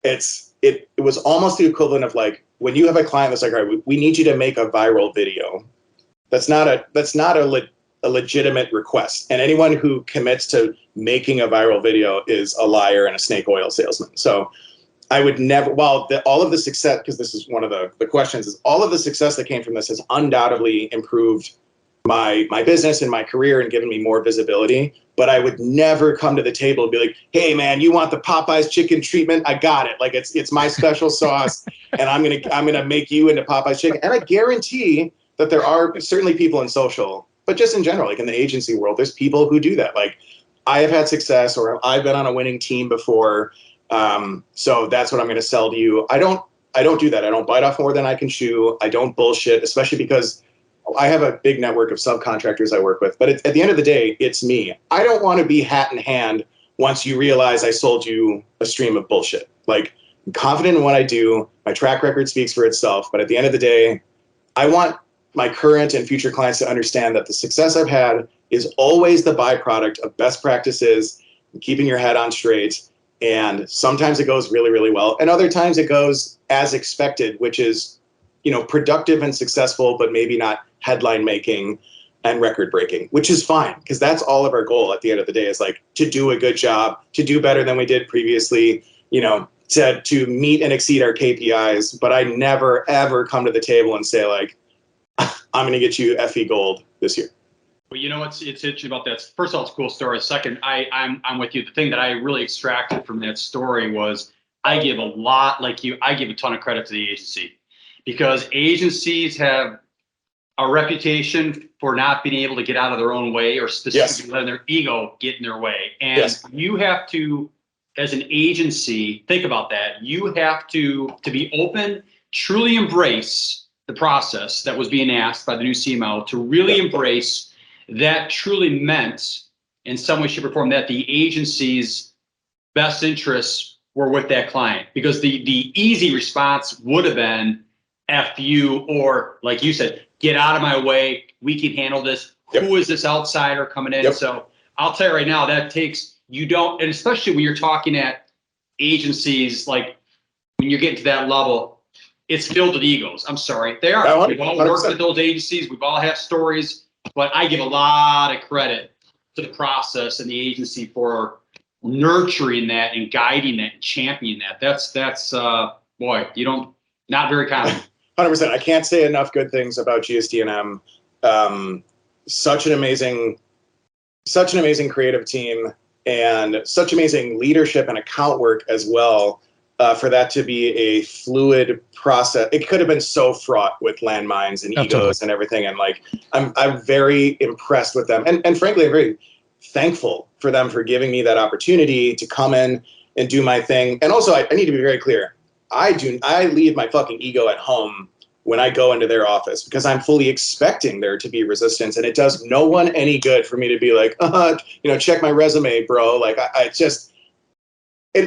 it was almost the equivalent of like, when you have a client that's like, all right, we need you to make a viral video. That's not a legitimate request. And anyone who commits to making a viral video is a liar and a snake oil salesman. So I would never, all of the success, because this is one of the questions, is all of the success that came from this has undoubtedly improved my business and my career and given me more visibility. But I would never come to the table and be like, hey man, you want the Popeyes chicken treatment? I got it. Like, it's my special sauce, and I'm gonna make you into Popeyes chicken. And I guarantee that there are certainly people in social, but just in general, like in the agency world, there's people who do that. Like, I have had success, or I've been on a winning team before. So that's what I'm going to sell to you. I don't do that. I don't bite off more than I can chew. I don't bullshit, especially because I have a big network of subcontractors I work with. But at the end of the day, it's me. I don't want to be hat in hand once you realize I sold you a stream of bullshit. Like, I'm confident in what I do. My track record speaks for itself. But at the end of the day, I want my current and future clients to understand that the success I've had is always the byproduct of best practices, keeping your head on straight. And sometimes it goes really, really well. And other times it goes as expected, which is, productive and successful, but maybe not headline making and record breaking, which is fine. Because that's all of our goal at the end of the day, is like to do a good job, to do better than we did previously, to meet and exceed our KPIs. But I never, ever come to the table and say like, I'm going to get you FE gold this year. Well, you know what's interesting about that? First of all, it's a cool story. Second, I'm with you. The thing that I really extracted from that story was I give a ton of credit to the agency, because agencies have a reputation for not being able to get out of their own way, or specifically letting their ego get in their way. And you have to, as an agency, think about that. You have to be open, truly embrace the process that was being asked by the new CMO, to really embrace that truly meant in some way, shape, or form that the agency's best interests were with that client. Because the easy response would have been F you, or like you said, get out of my way, we can handle this. Who is this outsider coming in? So I'll tell you right now, that takes, and especially when you're talking at agencies, like when you're getting to that level, it's filled with egos. I'm sorry, they are. We've all worked at those agencies, we've all had stories. But I give a lot of credit to the process and the agency for nurturing that and guiding that and championing that. That's boy, not very common. 100%. I can't say enough good things about GSD&M. Such an amazing creative team, and such amazing leadership and account work as well. For that to be a fluid process, it could have been so fraught with landmines and egos and everything. And like, I'm very impressed with them, and frankly, I'm very thankful for them for giving me that opportunity to come in and do my thing. And also, I need to be very clear. I leave my fucking ego at home when I go into their office, because I'm fully expecting there to be resistance, and it does no one any good for me to be like, check my resume, bro. Like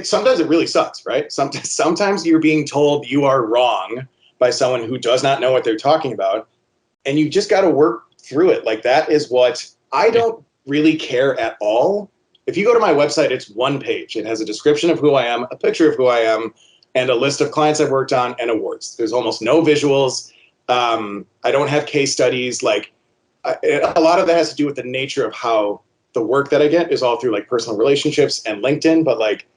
sometimes it really sucks, right? Sometimes you're being told you are wrong by someone who does not know what they're talking about, and you just got to work through it. Like, that is what I don't really care at all. If you go to my website, it's one page. It has a description of who I am, a picture of who I am, and a list of clients I've worked on and awards. There's almost no visuals. I don't have case studies. Like, a lot of that has to do with the nature of how the work that I get is all through like personal relationships and LinkedIn. But like,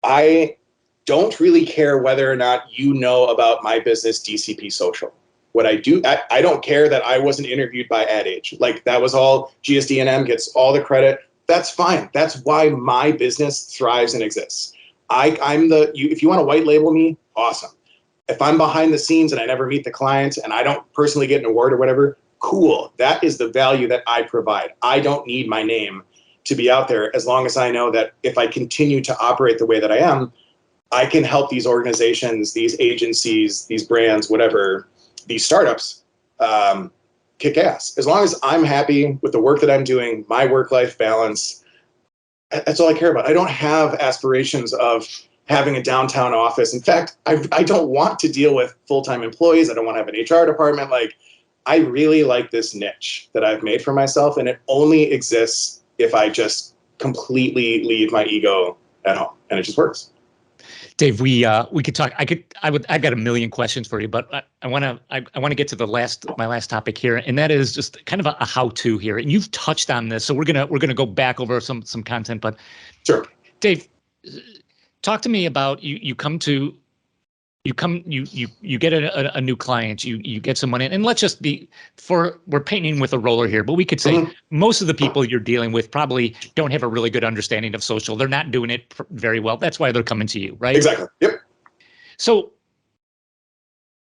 I don't really care whether or not you know about my business, DCP Social. What I do, I don't care that I wasn't interviewed by Ad Age. Like, that was all GSD&M gets all the credit. That's fine. That's why my business thrives and exists. If you want to white label me, awesome. If I'm behind the scenes and I never meet the clients and I don't personally get an award or whatever, cool. That is the value that I provide. I don't need my name to be out there, as long as I know that if I continue to operate the way that I am, I can help these organizations, these agencies, these brands, whatever, these startups, kick ass. As long as I'm happy with the work that I'm doing, my work-life balance, that's all I care about. I don't have aspirations of having a downtown office. In fact, I don't want to deal with full-time employees. I don't want to have an HR department. Like, I really like this niche that I've made for myself, and it only exists if I just completely leave my ego at home, and it just works. Dave, we could talk. I've got a million questions for you, but I want to get to my last topic here, and that is just kind of a how-to here. And you've touched on this, so we're gonna go back over some content. But sure, Dave, talk to me about you get a new client, you get someone in, and let's just we're painting with a roller here, but we could say most of the people you're dealing with probably don't have a really good understanding of social. They're not doing it very well. That's why they're coming to you, right? Exactly. Yep. So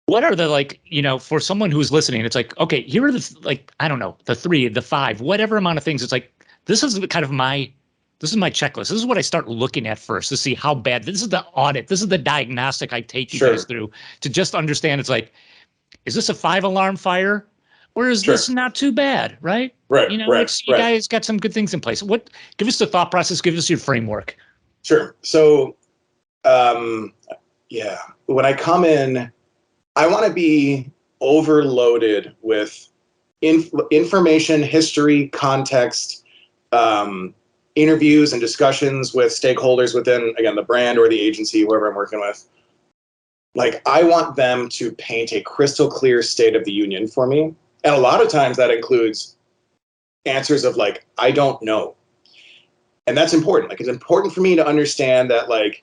what are the, for someone who's listening, it's like, okay, here are I don't know, the 3, the 5, whatever amount of things. It's like, this is kind of my checklist. This is what I start looking at first to see how bad. This is the audit. This is the diagnostic I take you guys through to just understand. It's like, is this a 5-alarm fire, or is this not too bad? Right. Right. You guys got some good things in place. Give us the thought process. Give us your framework. Sure. So, when I come in, I want to be overloaded with information, history, context, interviews and discussions with stakeholders within, again, the brand or the agency, whoever I'm working with. Like, I want them to paint a crystal clear state of the union for me. And a lot of times that includes answers of like, I don't know. And that's important. Like, it's important for me to understand that, like,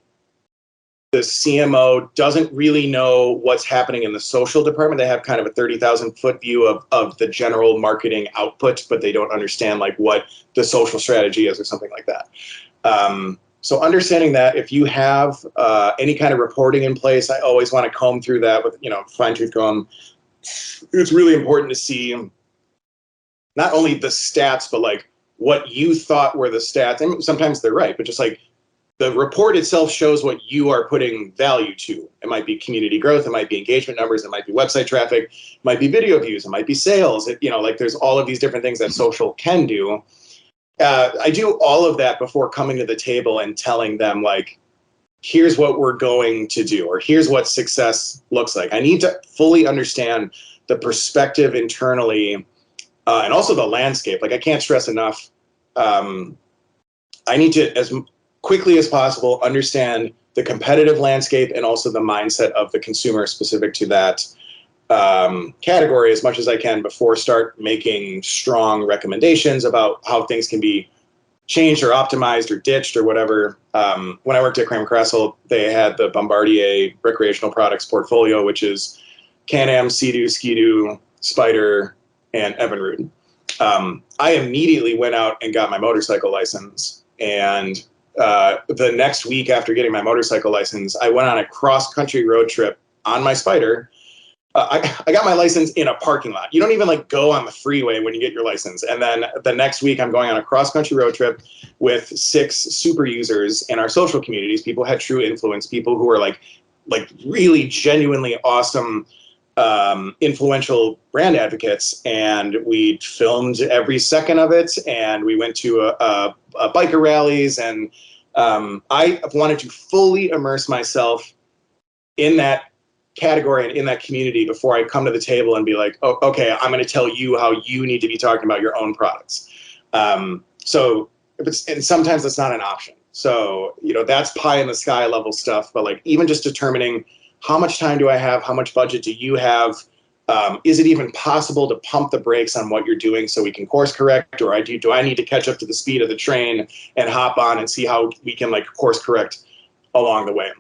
the CMO doesn't really know what's happening in the social department. They have kind of a 30,000-foot view of the general marketing output, but they don't understand like what the social strategy is or something like that. So understanding that, if you have any kind of reporting in place, I always want to comb through that with, fine-tooth comb. It's really important to see not only the stats, but like what you thought were the stats. And sometimes they're right, but just like, the report itself shows what you are putting value to. It might be community growth. It might be engagement numbers. It might be website traffic. It might be video views. It might be sales. There's all of these different things that social can do. I do all of that before coming to the table and telling them, like, here's what we're going to do, or here's what success looks like. I need to fully understand the perspective internally and also the landscape. Like, I can't stress enough. I need to, as quickly as possible, understand the competitive landscape and also the mindset of the consumer specific to that category as much as I can before start making strong recommendations about how things can be changed or optimized or ditched or whatever. When I worked at Kramer Kressel, they had the Bombardier recreational products portfolio, which is Can-Am, Sea-Doo, Ski-Doo, Spyder, and Evinrude. I immediately went out and got my motorcycle license, and the next week after getting my motorcycle license, I went on a cross-country road trip on my Spyder. I got my license in a parking lot. You don't even like go on the freeway when you get your license. And then the next week I'm going on a cross-country road trip with 6 super users in our social communities. People had true influence, people who are like really genuinely awesome influential brand advocates, and we filmed every second of it, and we went to a biker rallies, and I wanted to fully immerse myself in that category and in that community before I come to the table and be like, oh, okay, I'm going to tell you how you need to be talking about your own products. And sometimes that's not an option. So, that's pie in the sky level stuff, but like even just determining how much time do I have? How much budget do you have? Is it even possible to pump the brakes on what you're doing so we can course correct, or do I need to catch up to the speed of the train and hop on and see how we can like course correct along the way?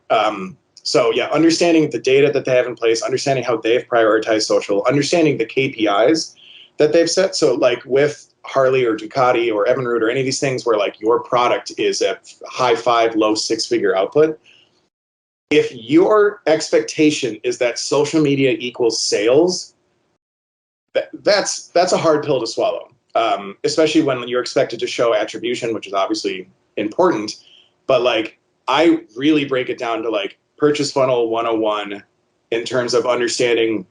So yeah, understanding the data that they have in place, understanding how they've prioritized social, understanding the KPIs that they've set. So like with Harley or Ducati or Evinrude or any of these things where like your product is a high 5, low 6-figure output, if your expectation is that social media equals sales, that's a hard pill to swallow, especially when you're expected to show attribution, which is obviously important. But like, I really break it down to like purchase funnel 101 in terms of understanding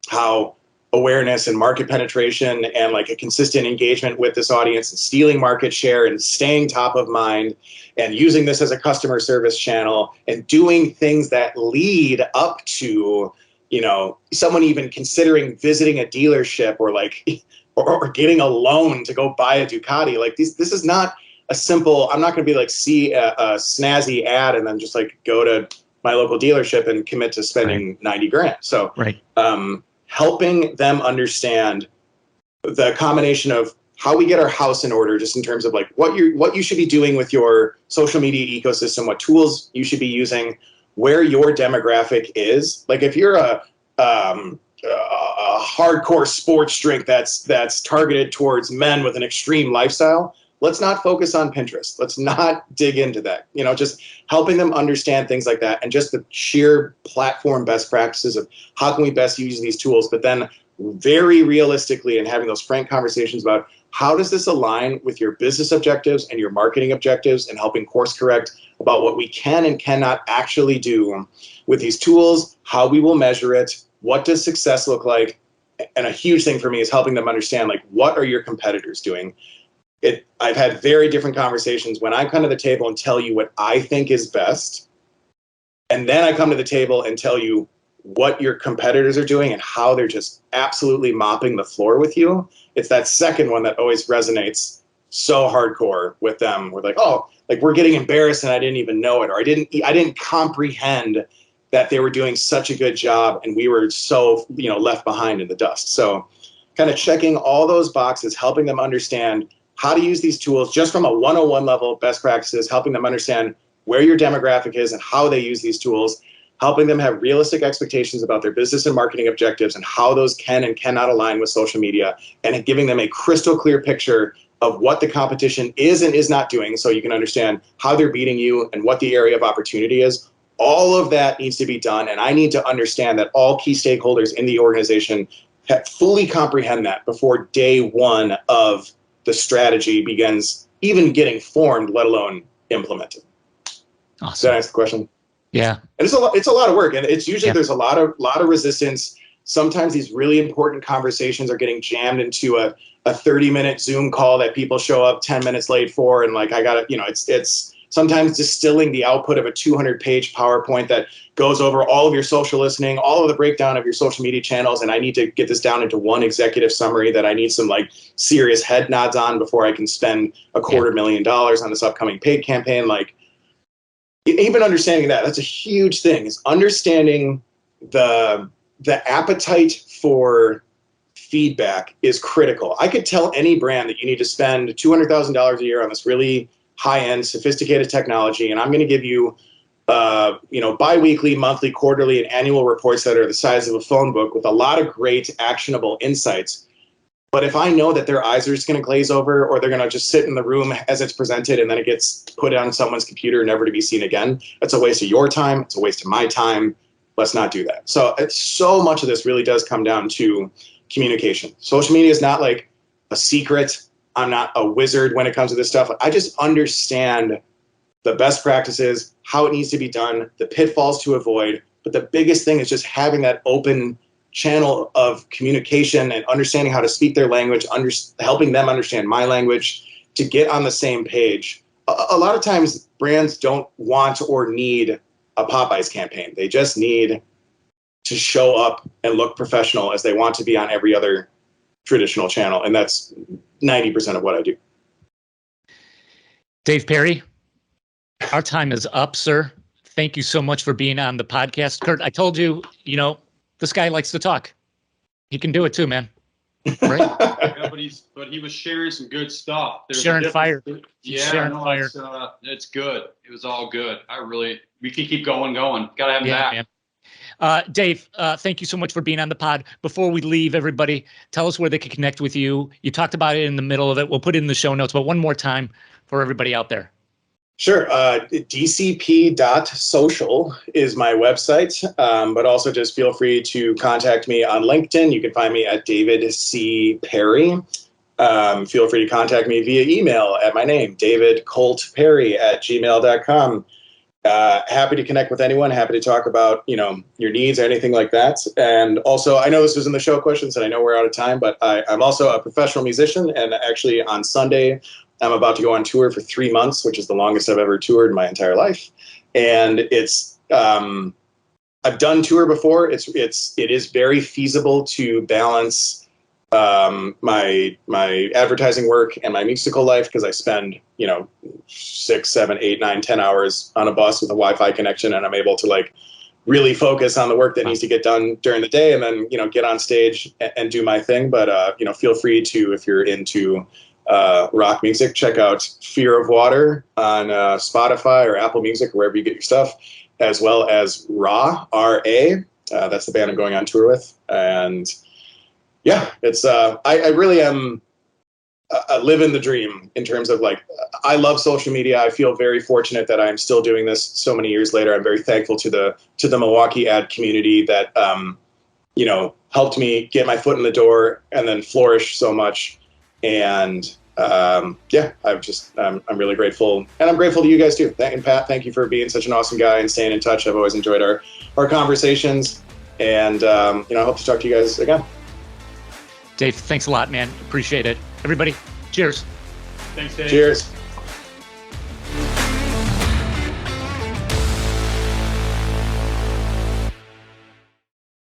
how awareness and market penetration and like a consistent engagement with this audience and stealing market share and staying top of mind and using this as a customer service channel and doing things that lead up to, someone even considering visiting a dealership or like, or getting a loan to go buy a Ducati. Like this is not a simple, I'm not going to be like, see a snazzy ad and then just like go to my local dealership and commit to spending 90 grand. So, helping them understand the combination of how we get our house in order, just in terms of like what you should be doing with your social media ecosystem, what tools you should be using, where your demographic is. Like if you're a hardcore sports drink that's targeted towards men with an extreme lifestyle, let's not focus on Pinterest. Let's not dig into that. Just helping them understand things like that and just the sheer platform best practices of how can we best use these tools, but then very realistically and having those frank conversations about how does this align with your business objectives and your marketing objectives, and helping course correct about what we can and cannot actually do with these tools, how we will measure it, what does success look like. And a huge thing for me is helping them understand like what are your competitors doing. I've had very different conversations when I come to the table and tell you what I think is best, and then I come to the table and tell you what your competitors are doing and how they're just absolutely mopping the floor with you. It's that second one that always resonates so hardcore with them. We're like, oh, like we're getting embarrassed and I didn't even know it, or I didn't comprehend that they were doing such a good job and we were so left behind in the dust. So kind of checking all those boxes, helping them understand how to use these tools just from a 101 level, best practices, helping them understand where your demographic is and how they use these tools, helping them have realistic expectations about their business and marketing objectives and how those can and cannot align with social media, and giving them a crystal clear picture of what the competition is and is not doing so you can understand how they're beating you and what the area of opportunity is. All of that needs to be done, and I need to understand that all key stakeholders in the organization fully comprehend that before day one of the strategy begins even getting formed, let alone implemented. Awesome. Does that answer the question? Yeah. And it's a lot of work, and it's usually there's a lot of resistance. Sometimes these really important conversations are getting jammed into a 30-minute Zoom call that people show up 10 minutes late for, and like I got to, it's sometimes distilling the output of a 200-page PowerPoint that goes over all of your social listening, all of the breakdown of your social media channels, and I need to get this down into one executive summary that I need some like serious head nods on before I can spend $250,000 on this upcoming paid campaign. Like, even understanding that's a huge thing, is understanding the appetite for feedback is critical. I could tell any brand that you need to spend $200,000 a year on this really high-end, sophisticated technology, and I'm going to give you, bi-weekly, monthly, quarterly, and annual reports that are the size of a phone book with a lot of great, actionable insights. But if I know that their eyes are just going to glaze over, or they're going to just sit in the room as it's presented and then it gets put on someone's computer never to be seen again, that's a waste of your time. It's a waste of my time. Let's not do that. So so much of this really does come down to communication. Social media is not like a secret. I'm not a wizard when it comes to this stuff. I just understand the best practices, how it needs to be done, the pitfalls to avoid. But the biggest thing is just having that open channel of communication and understanding how to speak their language, helping them understand my language to get on the same page. A lot of times brands don't want or need a Popeyes campaign. They just need to show up and look professional as they want to be on every other traditional channel. And that's 90% of what I do. Dave Perry, our time is up, sir. Thank you so much for being on the podcast. Kurt, I told you, this guy likes to talk. He can do it too, man. Right? Yeah, but he was sharing some good stuff. Sharing fire. Yeah, sharing fire. It's good. It was all good. We can keep going. Gotta have him back. Man. Dave, thank you so much for being on the pod. Before we leave, everybody, tell us where they can connect with you. You talked about it in the middle of it. We'll put it in the show notes, but one more time for everybody out there. Sure. dcp.social is my website, but also just feel free to contact me on LinkedIn. You can find me at David C. Perry. Feel free to contact me via email at my name, davidcoltperry@gmail.com. Happy to connect with anyone. Happy to talk about, your needs or anything like that. And also, I know this was in the show questions and I know we're out of time, but I'm also a professional musician. And actually on Sunday, I'm about to go on tour for 3 months, which is the longest I've ever toured in my entire life. And it's, I've done tour before. It is very feasible to balance my advertising work and my musical life, because I spend 6, 7, 8, 9, 10 hours on a bus with a Wi-Fi connection, and I'm able to really focus on the work that needs to get done during the day, and then get on stage and do my thing. But feel free to, if you're into rock music, check out Fear of Water on Spotify or Apple Music or wherever you get your stuff, as well as Ra, R-A. That's the band I'm going on tour with. And yeah, it's I really am living the dream in terms of I love social media. I feel very fortunate that I'm still doing this so many years later. I'm very thankful to the Milwaukee ad community that helped me get my foot in the door and then flourish so much. And I'm really grateful, and I'm grateful to you guys too. And Pat, thank you for being such an awesome guy and staying in touch. I've always enjoyed our conversations, and I hope to talk to you guys again. Dave, thanks a lot, man. Appreciate it. Everybody, cheers. Thanks, Dave. Cheers.